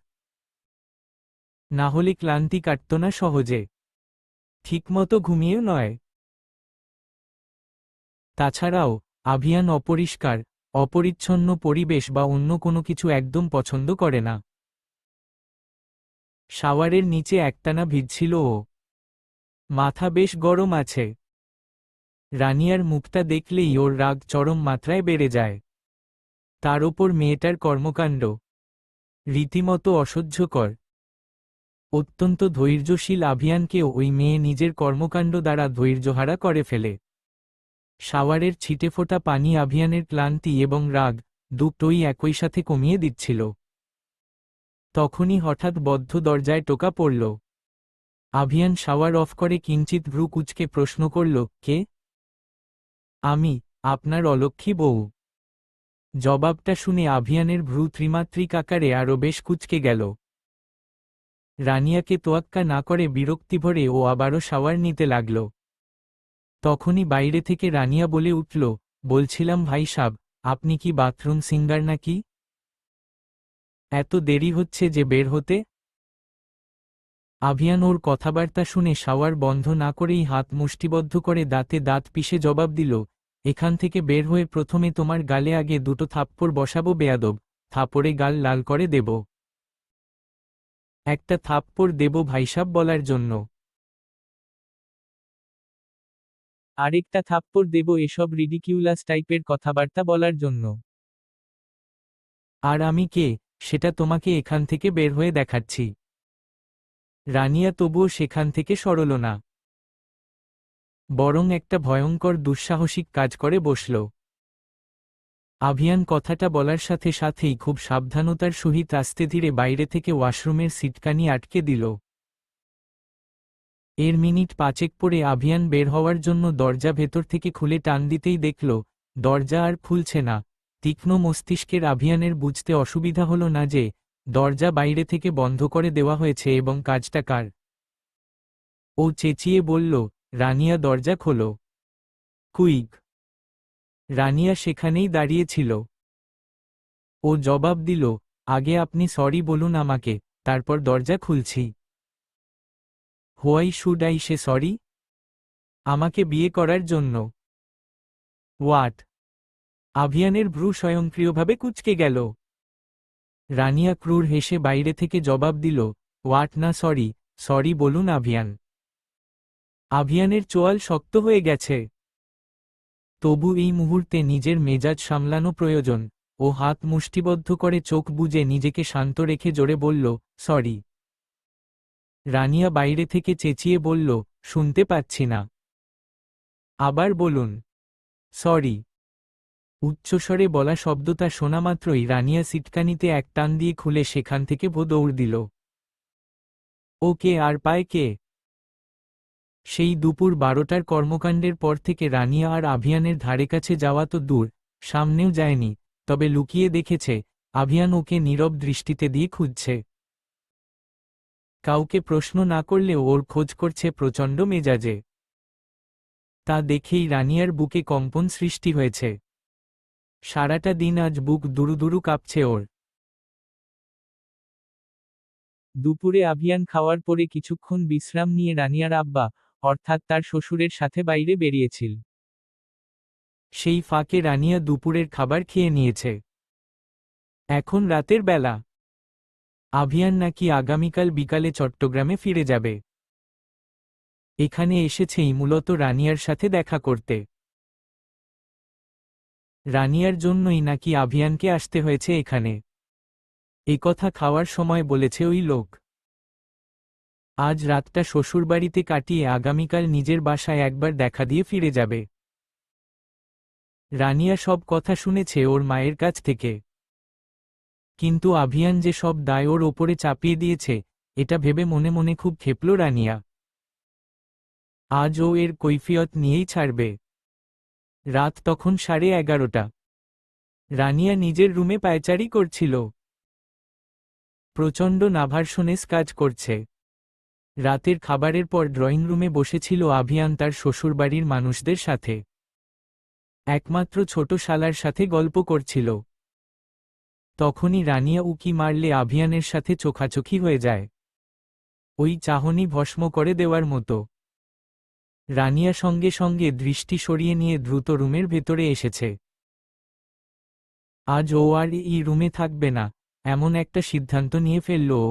না হলে ক্লান্তি কাটত না সহজে। ঠিকমতো ঘুমিয়েও নয়। তাছাড়াও, আভিয়ান অপরিষ্কার, অপরিচ্ছন্ন পরিবেশ বা অন্য কোনো কিছু একদম পছন্দ করে না। শাওয়ারের নিচে একটানা ভিজছিল ও। মাথা বেশ গরম আছে। রানিয়ার মুখটা দেখলেই ওর রাগ চরম মাত্রায় বেড়ে যায়। তার ওপর মেয়েটার কর্মকাণ্ড রীতিমতো অসহ্যকর। অত্যন্ত ধৈর্যশীল আভিয়ানকেও ওই মেয়ে নিজের কর্মকাণ্ড দ্বারা ধৈর্যহারা করে ফেলে। শাওয়ারের ছিটেফোঁটা পানি আভিয়ানের ক্লান্তি এবং রাগ দুটোই একই সাথে কমিয়ে দিচ্ছিল। তখনই হঠাৎ বদ্ধ দরজায় টোকা পড়ল। আভিয়ান শাওয়ার অফ করে কিঞ্চিত ভ্রু কুঁচকে প্রশ্ন করল, কে? আমি, আপনার অলক্ষ্মী বউ। জবাবটা শুনে আভিয়ানের ভ্রু ত্রিমাত্রিক আকারে আরও বেশ কুঁচকে গেল। রানিয়াকে তোয়াক্কা না করে বিরক্তিভরে ও আবারও শাওয়ার নিতে লাগল। তখনই বাইরে থেকে রানিয়া বলে উঠল, বলছিলাম ভাই সাব, আপনি কি বাথরুম সিঙ্গার নাকি? এত দেরি হচ্ছে যে বের হতে? আভিয়ান ওর কথাবার্তা শুনে শাওয়ার বন্ধ না করেই হাত মুষ্টিবদ্ধ করে দাঁতে দাঁত পিষে জবাব দিল, এখান থেকে বের হয়ে প্রথমে তোমার গালে আগে দুটো থাপ্পড় বসাবো বেয়াদব, থাপড়ে গাল লাল করে দেব। একটা থাপ্পড় দেব ভাইসাব বলার জন্য। আরেকটা থাপ্পড় দেব এসব রিডিকিউলাস টাইপের কথাবার্তা বলার জন্য। আর আমি কে, সেটা তোমাকে এখান থেকে বের হয়ে দেখাচ্ছি। রানিয়া তবুও সেখান থেকে সরল না, বরং একটা ভয়ঙ্কর দুঃসাহসিক কাজ করে বসল। আভিয়ান কথাটা বলার সাথে সাথেই খুব সাবধানতার সহিত আস্তে ধীরে বাইরে থেকে ওয়াশরুমের সিটকানি আটকে দিল। এর মিনিট পাঁচেক পরে আভিয়ান বের হওয়ার জন্য দরজা ভেতর থেকে খুলে টান দিতেই দেখল, দরজা আর খুলছে না। তীক্ষ্ণ মস্তিষ্কের আভিয়ানের বুঝতে অসুবিধা হল না যে দরজা বাইরে থেকে বন্ধ করে দেওয়া হয়েছে এবং কাজটা কার। ও চেঁচিয়ে বলল, রানিয়া দরজা খোলো, কুইক। রানিয়া সেখানেই দাঁড়িয়েছিল। ও জবাব দিল, আগে আপনি সরি বলুন আমাকে, তারপর দরজা খুলছি। Why should I say sorry? আমাকে বিয়ে করার জন্য? হোয়াট? আভিয়ানের ভ্রু স্বয়ংক্রিয়ভাবে কুঁচকে গেল। রানিয়া ক্রুর হেসে বাইরে থেকে জবাব দিল, হোয়াট না সরি, সরি বলুন আভিয়ান। আভিয়ানের চোয়াল শক্ত হয়ে গেছে। তবু এই মুহূর্তে নিজের মেজাজ সামলানো প্রয়োজন। ও হাত মুষ্টিবদ্ধ করে চোখ বুজে নিজেকে শান্ত রেখে জোরে বলল, সরি। রানিয়া বাইরে থেকে চেঁচিয়ে বলল, শুনতে পাচ্ছি না। আবার বলুন। সরি। উচ্চস্বরে বলা শব্দটা শোনামাত্রই রানিয়া সিটকানিতে এক টান দিয়ে খুলে সেখান থেকে দৌড় দিল। ও কে আর পায় কে? সেই দুপুর 12টার কর্মকাণ্ডের পর থেকে রানিয়া আর আভিয়ানের ধারে কাছে যাওয়া তো দূর, সামনেও যায়নি, তবে লুকিয়ে দেখেছে আভিয়ান ওকে নীরব দৃষ্টিতে দিয়ে খুঁজছে। কাউকে প্রশ্ন না করলেও ওর খোঁজ করছে প্রচণ্ড মেজাজে। তা দেখেই রানিয়ার বুকে কম্পন সৃষ্টি হয়েছে। সারাটা দিন আজ বুক দুরুদুরু কাঁপছে ওর। দুপুরে আভিয়ান খাওয়ার পরে কিছুক্ষণ বিশ্রাম নিয়ে রানিয়ার আব্বা, অর্থাৎ তার শ্বশুরের সাথে বাইরে বেরিয়েছিল। সেই ফাঁকে রানিয়া দুপুরের খাবার খেয়ে নিয়েছে। এখন রাতের বেলা। আভিয়ান নাকি আগামীকাল বিকালে চট্টগ্রামে ফিরে যাবে। এখানে এসেছেই মূলত রানিয়ার সাথে দেখা করতে। রানিয়ার জন্যই নাকি আভিয়ানকে আসতে হয়েছে এখানে। একথা খাওয়ার সময় বলেছে ওই লোক। আজ রাতটা শ্বশুরবাড়িতে কাটিয়ে আগামীকাল নিজের বাসায় একবার দেখা দিয়ে ফিরে যাবে। রানিয়া সব কথা শুনেছে ওর মায়ের কাছ থেকে। কিন্তু আভিয়ান যে সব দায় ওর ওপরে চাপিয়ে দিয়েছে, এটা ভেবে মনে মনে খুব ক্ষেপল রানিয়া। আজ ও এর কৈফিয়ত নিয়েই ছাড়বে। রাত তখন 11:30। রানিয়া নিজের রুমে পায়চারি করছিল। প্রচণ্ড নার্ভাসনেস কাজ করছে। রাতের খাবারের পর ড্রয়িং রুমে বসেছিল আভিয়ান তার শ্বশুরবাড়ির মানুষদের সাথে। একমাত্র ছোট শালার সাথে গল্প করছিল। তখনই রানিয়া উকি মারলে আভিয়ানের সাথে চোখাচোখি হয়ে যায়। ওই চাহনি ভস্ম করে দেওয়ার মতো। রানিয়া সঙ্গে সঙ্গে দৃষ্টি সরিয়ে নিয়ে দ্রুত রুমের ভেতরে এসেছে। আজ ও আর এই রুমে থাকবে না, এমন একটা সিদ্ধান্ত নিয়ে ফেলল ও।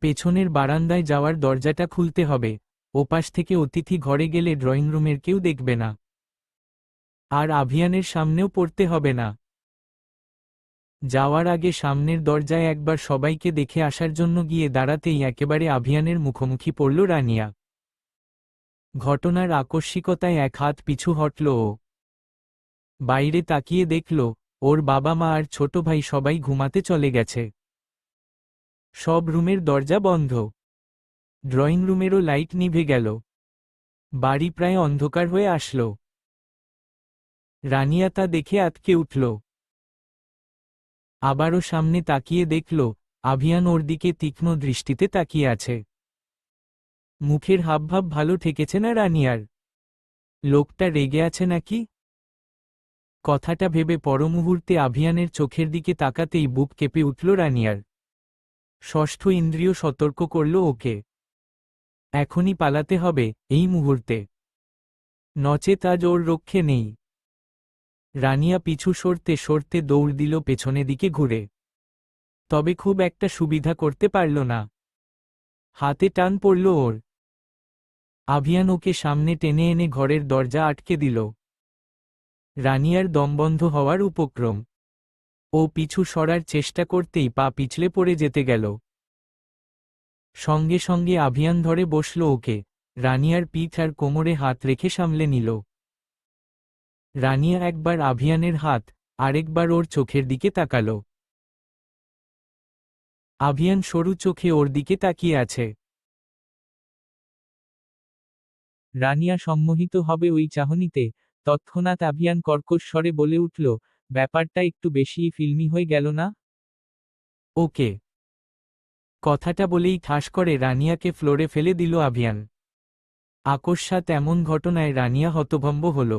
পেছনের বারান্দায় যাওয়ার দরজাটা খুলতে হবে, ওপাশ থেকে অতিথি ঘরে গেলে ড্রয়িং রুমের কেউ দেখবে না। আর আভিয়ানের সামনেও পড়তে হবে না। যাওয়ার আগে সামনের দরজায় একবার সবাইকে দেখে আসার জন্য গিয়ে দাঁড়াতেই একেবারে আভিয়ানের মুখোমুখি পড়ল রানিয়া। ঘটনার আকস্মিকতায় এক হাত পিছু হটল ও। বাইরে তাকিয়ে দেখল, ওর বাবা মা আর ছোট ভাই সবাই ঘুমাতে চলে গেছে। সব রুমের দরজা বন্ধ। ড্রয়িং রুমেরও লাইট নিভে গেল। বাড়ি প্রায় অন্ধকার হয়ে আসল। রানিয়া তা দেখে আঁতকে উঠল। আবারও সামনে তাকিয়ে দেখল, আভিয়ান ওর দিকে তীক্ষ্ণ দৃষ্টিতে তাকিয়ে আছে। মুখের হাবভাব ভালো ঠেকেছে না রানিয়ার। লোকটা রেগে আছে নাকি? কথাটা ভেবে পরমুহূর্তে আভিয়ানের চোখের দিকে তাকাতেই বুক কেঁপে উঠল রানিয়ার। ষষ্ঠ ইন্দ্রিয় সতর্ক করল ওকে। এখনই পালাতে হবে, এই মুহূর্তে। নচেত আজ ওর রক্ষে নেই। রানিয়া পিছু সরতে সরতে দৌড় দিল পেছনে দিকে ঘুরে। তবে খুব একটা সুবিধা করতে পারল না। হাতে টান পড়ল ওর। আভিয়ান ওকে সামনে টেনে এনে ঘরের দরজা আটকে দিল। রানিয়ার দমবন্ধ হওয়ার উপক্রম। ও পিছু সরার চেষ্টা করতেই পা পিছলে পড়ে যেতে গেল। সঙ্গে সঙ্গে আভিয়ান ধরে বসল ওকে, রানিয়ার পিঠ আর কোমরে হাত রেখে সামলে নিল। রানিয়া একবার আভিয়ানের হাত, আরেকবার ওর চোখের দিকে তাকাল। আভিয়ান সরু চোখে ওর দিকে তাকিয়ে আছে। রানিয়া সম্মোহিত হবে ওই চাহনিতে। তৎক্ষণাৎ আভিয়ান কর্কশ স্বরে বলে উঠল, ব্যাপারটা একটু বেশিই ফিল্মি হয়ে গেল না? ওকে। কথাটা বলেই ঠাস করে রানিয়াকে ফ্লোরে ফেলে দিল আভিয়ান। আকস্মাৎ এমন ঘটনায় রানিয়া হতভম্ব হল।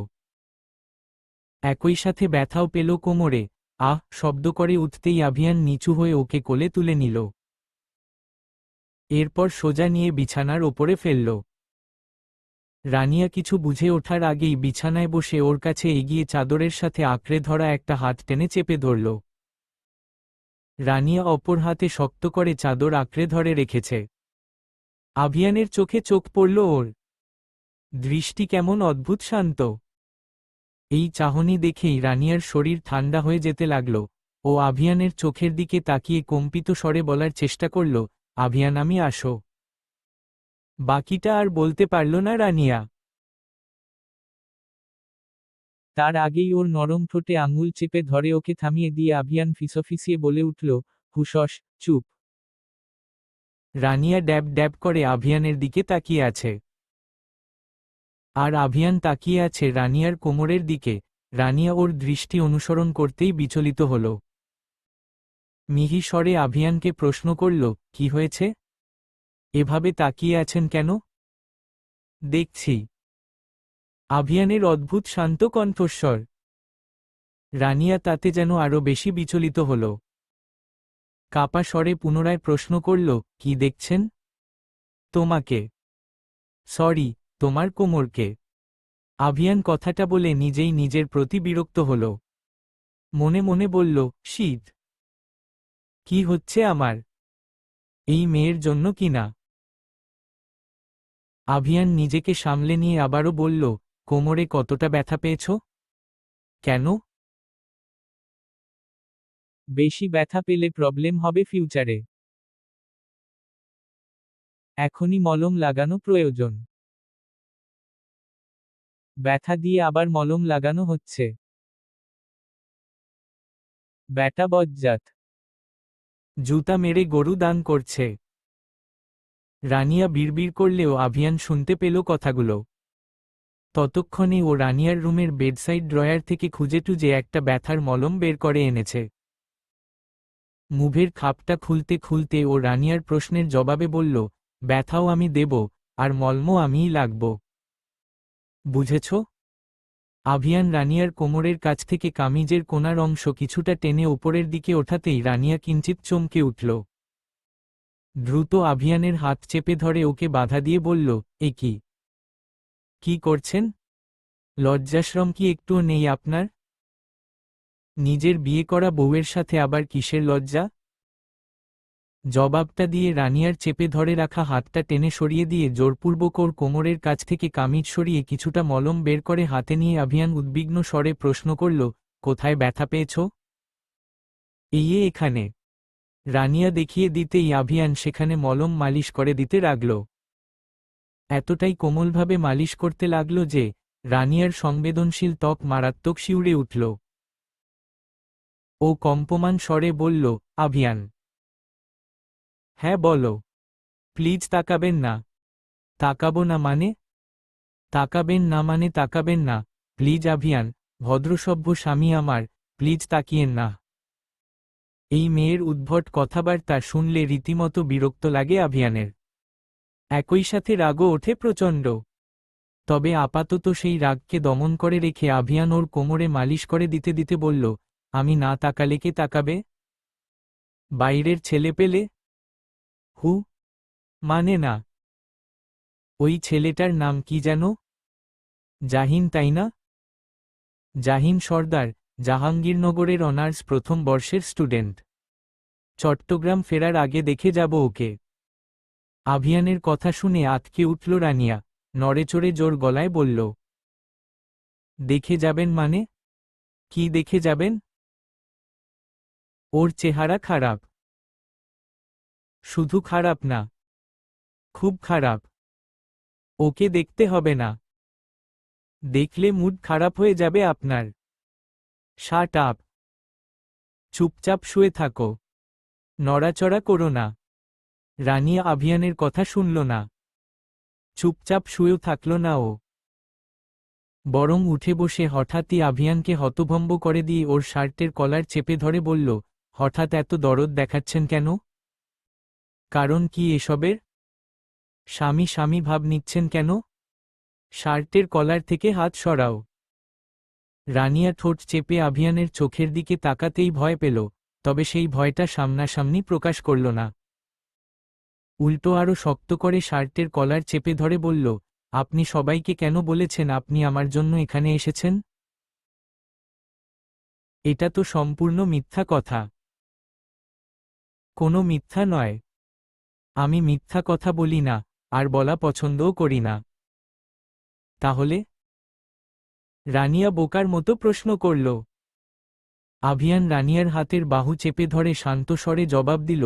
একই সাথে ব্যথাও পেল কোমরে। আহ শব্দ করে উঠতেই আভিয়ান নিচু হয়ে ওকে কোলে তুলে নিল। এরপর সোজা নিয়ে বিছানার ওপরে ফেলল। রানিয়া কিছু বুঝে ওঠার আগেই বিছানায় বসে ওর কাছে এগিয়ে চাদরের সাথে আঁকড়ে ধরা একটা হাত টেনে চেপে ধরল। রানিয়া অপর হাতে শক্ত করে চাদর আঁকড়ে ধরে রেখেছে। আভিয়ানের চোখে চোখ পড়ল ওর। দৃষ্টি কেমন অদ্ভুত শান্ত। এই চাহনি দেখেই রানিয়ার শরীর ঠান্ডা হয়ে যেতে লাগল। ও আভিয়ানের চোখের দিকে তাকিয়ে কম্পিত স্বরে বলার চেষ্টা করল, আভিয়ান আমি আসো। বাকিটা আর বলতে পারল না রানিয়া। তার আগেই ওর নরম ঠোঁটে আঙুল চেপে ধরে ওকে থামিয়ে দিয়ে আভিয়ান ফিসফিসিয়ে বলে উঠল, হুশস, চুপ। রানিয়া ড্যাব ড্যাব করে আভিয়ানের দিকে তাকিয়ে আছে। আর আভিয়ান তাকিয়ে আছে রানিয়ার কোমরের দিকে। রানিয়া ওর দৃষ্টি অনুসরণ করতেই বিচলিত হল। মিহি স্বরে আভিয়ানকে প্রশ্ন করল, কি হয়েছে? এভাবে তাকিয়ে আছেন কেন? দেখছি। আভিয়ানের অদ্ভুত শান্ত কণ্ঠস্বর। রানিয়া তাতে যেন আরো বেশি বিচলিত হল। কাপা স্বরে পুনরায় প্রশ্ন করল, কি দেখছেন? তোমাকে। সরি, তোমার কোমরকে। আভিয়ান কথাটা বলে নিজেই নিজের প্রতি বিরক্ত হল। মনে মনে বলল, শীত। কি হচ্ছে আমার? এই মেয়ের জন্য কিনা? আভিয়ান নিজেকে সামলে নিয়ে আবারও বলল, কোমরে কতটা ব্যথা পেয়েছ? কেন? বেশি ব্যথা পেলে প্রবলেম হবে ফিউচারে। এখনই মলম লাগানো প্রয়োজন। ব্যথা দিয়ে আবার মলম লাগানো হচ্ছে। ব্যাটা বজ্জাত। জুতা মেরে গরু দান করছে। রানিয়া বিড়বিড় করলেও আভিয়ান শুনতে পেল কথাগুলো। ততক্ষণে ও রানিয়ার রুমের বেডসাইড ড্রয়ার থেকে খুঁজে টুজে একটা ব্যথার মলম বের করে এনেছে। মুভের খাপটা খুলতে খুলতে ও রানিয়ার প্রশ্নের জবাবে বলল, ব্যথাও আমি দেব, আর মলমও আমিই লাগব। বুঝেছ? আভিয়ান রানিয়ার কোমরের কাছ থেকে কামিজের কোনার অংশ কিছুটা টেনে ওপরের দিকে ওঠাতেই রানিয়া কিঞ্চিত চমকে উঠল। দ্রুত আভিয়ানের হাত চেপে ধরে ওকে বাধা দিয়ে বলল, এ কি? কি করছেন? লজ্জাশরম কি একটুও নেই আপনার? নিজের বিয়ে করা বউয়ের সাথে আবার কিসের লজ্জা? জবাবটা দিয়ে রানিয়ার চেপে ধরে রাখা হাতটা টেনে সরিয়ে দিয়ে জোরপূর্বক ওর কোমরের কাছ থেকে কামিজ সরিয়ে কিছুটা মলম বের করে হাতে নিয়ে আভিয়ান উদ্বিগ্ন স্বরে প্রশ্ন করল, কোথায় ব্যথা পেয়েছ? এই এখানে। রানিয়া দেখিয়ে দিতেই আভিয়ান সেখানে মলম মালিশ করে দিতে লাগল। এতটাই কোমলভাবে মালিশ করতে লাগল যে রানিয়ার সংবেদনশীল ত্বক মারাত্মক শিউরে উঠল। ও কম্পমান স্বরে বলল, আভিয়ান। হ্যাঁ বলো। প্লিজ তাকাবেন না। তাকাবো না মানে? তাকাবেন না মানে তাকাবেন না, প্লিজ আভিয়ান, ভদ্রসভ্য স্বামী আমার, প্লিজ তাকিয়েন না। এই মেয়ের উদ্ভট কথাবার্তা শুনলে রীতিমতো বিরক্ত লাগে আভিয়ানের। একই সাথে রাগও ওঠে প্রচণ্ড। তবে আপাতত সেই রাগকে দমন করে রেখে আভিয়ান ওর কোমরে মালিশ করে দিতে দিতে বলল, আমি না তাকালে কে তাকাবে? বাইরের ছেলে পেলে? হু? মানে না। ওই ছেলেটার নাম কি যেন? জাহিন, তাই না? জাহিন সর্দার, জাহাঙ্গীরনগরের অনার্স প্রথম বর্ষের স্টুডেন্ট। চট্টগ্রাম ফেরার আগে দেখে যাব ওকে। আভিয়ানের কথা শুনে আঁতকে উঠল রানিয়া, নড়েচড়ে জোর গলায় বলল, দেখে যাবেন মানে? কি দেখে যাবেন? ওর চেহারা খারাপ। শুধু খারাপ না, খুব খারাপ। ওকে দেখতে হবে না। দেখলে মুড খারাপ হয়ে যাবে আপনার। Shut up. চুপচাপ শুয়ে থাকো। নড়াচড়া করো না। রানিয়া আভিয়ানের কথা শুনল না। চুপচাপ শুয়েও থাকল না ও, বরং উঠে বসে হঠাৎই আভিয়ানকে হতভম্ব করে দিয়ে ওর শার্টের কলার চেপে ধরে বলল, হঠাৎ এত দরদ দেখাচ্ছেন কেন? কারণ কি এসবের? স্বামী স্বামী ভাব নিচ্ছেন কেন? শার্টের কলার থেকে হাত সরাও। রানিয়া ঠোঁট চেপে আভিয়ানের চোখের দিকে তাকাতেই ভয় পেল, তবে সেই ভয়টা সামনাসামনি প্রকাশ করল না। উল্টো আরও শক্ত করে শার্টের কলার চেপে ধরে বলল, আপনি সবাইকে কেন বলেছেন আপনি আমার জন্য এখানে এসেছেন? এটা তো সম্পূর্ণ মিথ্যা কথা। কোনো মিথ্যা নয়। আমি মিথ্যা কথা বলি না, আর বলা পছন্দও করি না। তাহলে? রানিয়া বোকার মতো প্রশ্ন করল। আভিয়ান রানিয়ার হাতের বাহু চেপে ধরে শান্ত স্বরে জবাব দিল,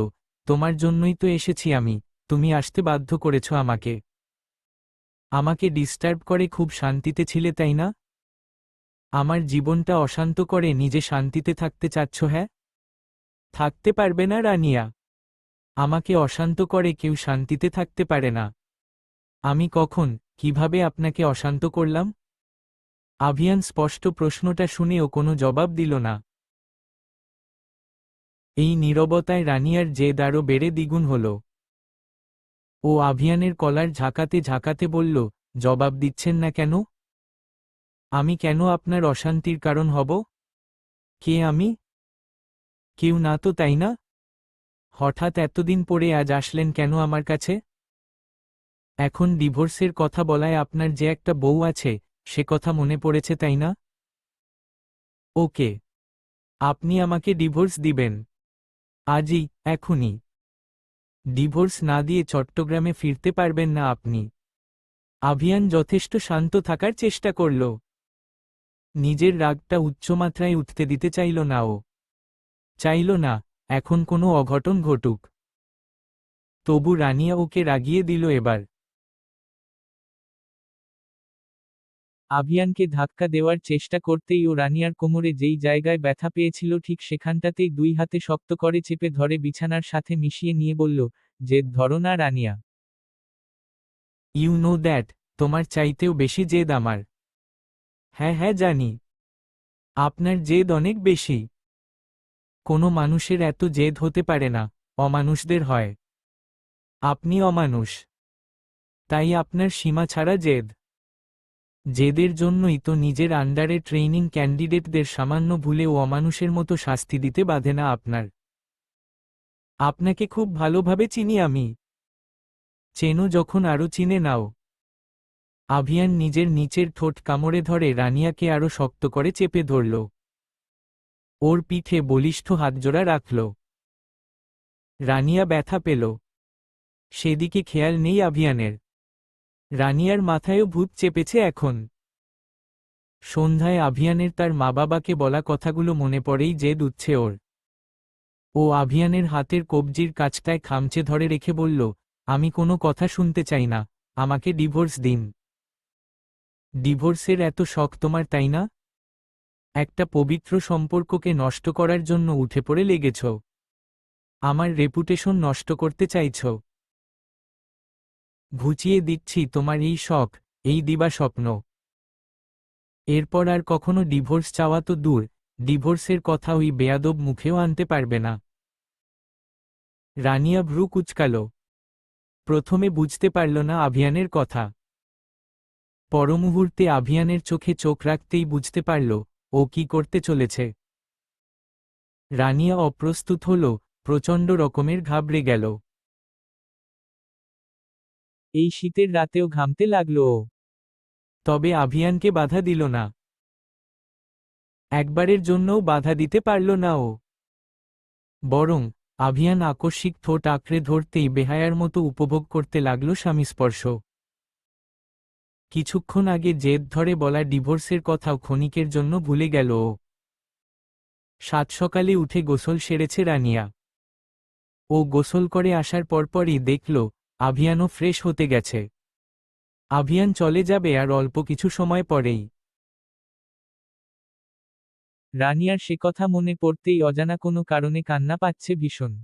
তোমার জন্যই তো এসেছি আমি, তুমি আসতে বাধ্য করেছ আমাকে। আমাকে ডিস্টার্ব করে খুব শান্তিতে ছিলে, তাই না? আমার জীবনটা অশান্ত করে নিজে শান্তিতে থাকতে চাচ্ছ? হ্যাঁ? থাকতে পারবে না রানিয়া। আমাকে অশান্ত করে কেউ শান্তিতে থাকতে পারে না। আমি কখন, কিভাবে আপনাকে অশান্ত করলাম? আভিয়ান স্পষ্ট প্রশ্নটা শুনেও কোনো জবাব দিল না। এই নীরবতায় রানিয়ার জেদ আরও বেড়ে দ্বিগুণ হল। ও আভিয়ানের কলার ঝাঁকাতে ঝাঁকাতে বলল, জবাব দিচ্ছেন না কেন? আমি কেন আপনার অশান্তির কারণ হব? কে আমি? কেউ না তো, তাই না? হঠাৎ এতদিন পরে আজ আসলেন কেন আমার কাছে? এখন ডিভোর্সের কথা বলায় আপনার যে একটা বউ আছে, সে কথা মনে পড়েছে, তাই না? ওকে। আপনি আমাকে ডিভোর্স দিবেন? আজই, এখনই? ডিভোর্স না দিয়ে চট্টগ্রামে ফিরতে পারবেন না আপনি। আভিয়ান যথেষ্ট শান্ত থাকার চেষ্টা করল। নিজের রাগটা উচ্চমাত্রায় উঠতে দিতে চাইল না ও। চাইল না এখন কোনো অঘটন ঘটুক। তবু রানিয়া ওকে রাগিয়ে দিল এবার। আভিয়ানকে ধাক্কা দেওয়ার চেষ্টা করতেই ও রানিয়ার কোমরে যেই জায়গায় ব্যথা পেয়েছিল ঠিক সেখানটাতেই দুই হাতে শক্ত করে চেপে ধরে বিছানার সাথে মিশিয়ে নিয়ে বলল, জেদ ধরো না রানিয়া। ইউ নো দ্যাট, তোমার চাইতেও বেশি জেদ আমার। হ্যাঁ হ্যাঁ জানি। আপনার জেদ অনেক বেশি। কোনো মানুষের এত জেদ হতে পারে না, অমানুষদের হয়। আপনি অমানুষ। তাই আপনার সীমা ছাড়া জেদ। জেদের জন্যই তো নিজের আন্ডারে ট্রেনিং ক্যান্ডিডেটদের সামান্য ভুলেও অমানুষের মতো শাস্তি দিতে বাধে না আপনার। আপনাকে খুব ভালোভাবে চিনি আমি। চেনো যখন আরও চিনে নাও। আভিয়ান নিজের নিচের ঠোঁট কামড়ে ধরে রানিয়াকে আরও শক্ত করে চেপে ধরল। ওর পিঠে বলিষ্ঠ হাতজোড়া রাখল। রানিয়া ব্যথা পেল। সেদিকে খেয়াল নেই আভিয়ানের। রানিয়ার মাথায়ও ভূত চেপেছে এখন। সন্ধ্যায় আভিয়ানের তার মা বাবাকে বলা কথাগুলো মনে পড়েই জেদ উঠছে ওর। ও আভিয়ানের হাতের কবজির কাছটায় খামচে ধরে রেখে বলল, আমি কোনো কথা শুনতে চাই না, আমাকে ডিভোর্স দিন। ডিভোর্সের এত শখ তোমার, তাই না? একটা পবিত্র সম্পর্ককে নষ্ট করার জন্য উঠে পড়ে লেগেছ। আমার রেপুটেশন নষ্ট করতে চাইছ। ঘুচিয়ে দিচ্ছি তোমার এই শখ, এই দিবা স্বপ্ন। এরপর আর কখনো ডিভোর্স চাওয়া তো দূর, ডিভোর্সের কথা ওই বেয়াদব মুখেও আনতে পারবে না। রানিয়া ভ্রু কুঁচকাল। প্রথমে বুঝতে পারল না আভিয়ানের কথা। পরমুহূর্তে আভিয়ানের চোখে চোখ রাখতেই বুঝতে পারল ও কি করতে চলেছে। রানিয়া অপ্রস্তুত হল, প্রচণ্ড রকমের ঘাবড়ে গেল। এই শীতের রাতেও ঘামতে লাগল ও। তবে আভিয়ানকে বাধা দিল না। একবারের জন্যও বাধা দিতে পারল না ও। বরং আভিয়ান আকস্মিক ঠোঁট আঁকড়ে ধরতেই বেহায়ার মতো উপভোগ করতে লাগল স্বামীস্পর্শ। কিছুক্ষণ আগে জেদ ধরে বলা ডিভোর্সের কথাও ক্ষণিকের জন্য ভুলে গেল ও। সাত সকালে উঠে গোসল সেরেছে রানিয়া। ও গোসল করে আসার পরপরই দেখল আভিয়ানও ফ্রেশ হতে গেছে। আভিয়ান চলে যাবে আর অল্প কিছু সময় পরেই। রানিয়ার সে কথা মনে পড়তেই অজানা কোনো কারণে কান্না পাচ্ছে ভীষণ।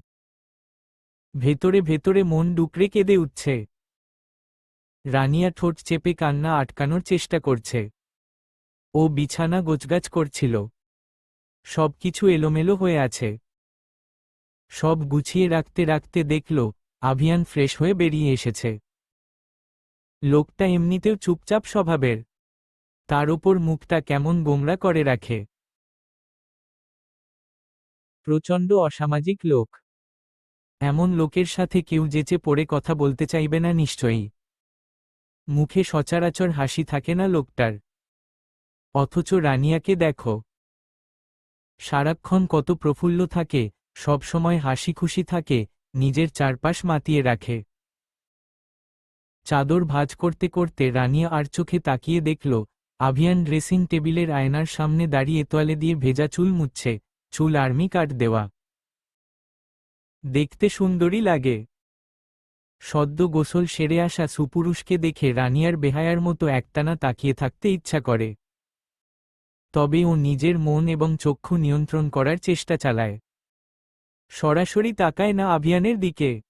ভেতরে ভেতরে মন ডুকরে কেঁদে উঠছে। রানিয়া ঠোঁট চেপে কান্না আটকানোর চেষ্টা করছে। ও বিছানা গোছগাছ করছিল। সবকিছু এলোমেলো হয়ে আছে। সব গুছিয়ে রাখতে রাখতে দেখল আভিয়ান ফ্রেশ হয়ে বেরিয়ে এসেছে। লোকটা এমনিতেও চুপচাপ স্বভাবের, তার ওপর মুখটা কেমন গোমরা করে রাখে। প্রচণ্ড অসামাজিক লোক। এমন লোকের সাথে কেউ যেচে পড়ে কথা বলতে চাইবে না নিশ্চয়ই। মুখে সচরাচর হাসি থাকে না লোকটার। অথচ রানিয়াকে দেখো, সারাক্ষণ কত প্রফুল্ল থাকে, সবসময় হাসি খুশি থাকে, নিজের চারপাশ মাতিয়ে রাখে। চাদর ভাঁজ করতে করতে রানিয়া আর চোখে তাকিয়ে দেখল আভিয়ান ড্রেসিং টেবিলের আয়নার সামনে দাঁড়িয়ে তোয়ালে দিয়ে ভেজা চুল মুছছে, চুল আর্মি কাট দেওয়া। দেখতে সুন্দরী লাগে। সদ্য গোসল সেরে আসা সুপুরুষকে দেখে রানিয়ার বেহায়ার মতো একটানা তাকিয়ে থাকতে ইচ্ছা করে। তবে ও নিজের মন এবং চক্ষু নিয়ন্ত্রণ করার চেষ্টা চালায়। সরাসরি তাকায় না আভিয়ানের দিকে।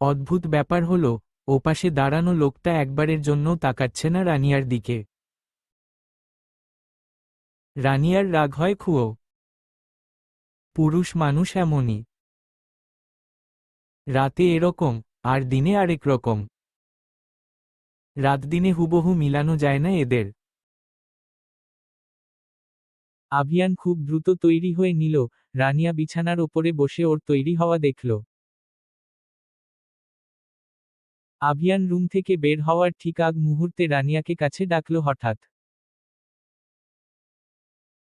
অদ্ভুত ব্যাপার হলো, ওপাশে দাঁড়ানো লোকটা একবারের জন্যও তাকাচ্ছে না রানিয়ার দিকে। রানিয়ার রাগ হয় খুও। পুরুষ মানুষ এমনই। রাতে এরকম, আর দিনে আরেক রকম। রাত দিনে হুবহু মিলানো যায় না এদের। আভিয়ান খুব দ্রুত তৈরি হয়ে নিল। রানিয়া বিছানার ওপরে বসে ওর তৈরি হওয়া দেখল। আভিয়ান রুম থেকে বের হওয়ার ঠিক আগ মুহূর্তে রানিয়াকে কাছে ডাকল হঠাৎ।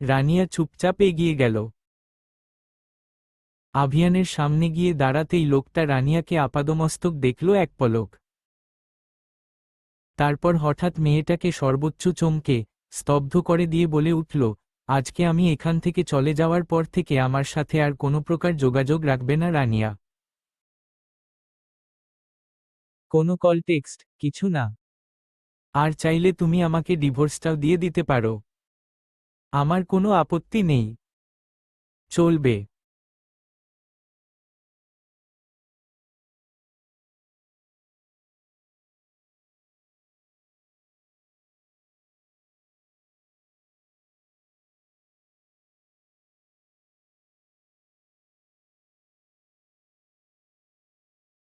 রানিয়া চুপচাপ এগিয়ে গেল। আভিয়ানের সামনে গিয়ে দাঁড়াতেই লোকটা রানিয়াকে আপাদমস্তক দেখল এক পলক। তারপর হঠাৎ মেয়েটাকে সর্বোচ্চ চমকে স্তব্ধ করে দিয়ে বলে উঠল, আজকে আমি এখান থেকে চলে যাওয়ার পর থেকে আমার সাথে আর কোনো প্রকার যোগাযোগ রাখবে না রানিয়া। কোনো কল টেক্সট কিছু না। আর চাইলে তুমি আমাকে ডিভোর্সটাও দিয়ে দিতে পারো। আমার কোনো আপত্তি নেই। চলবে।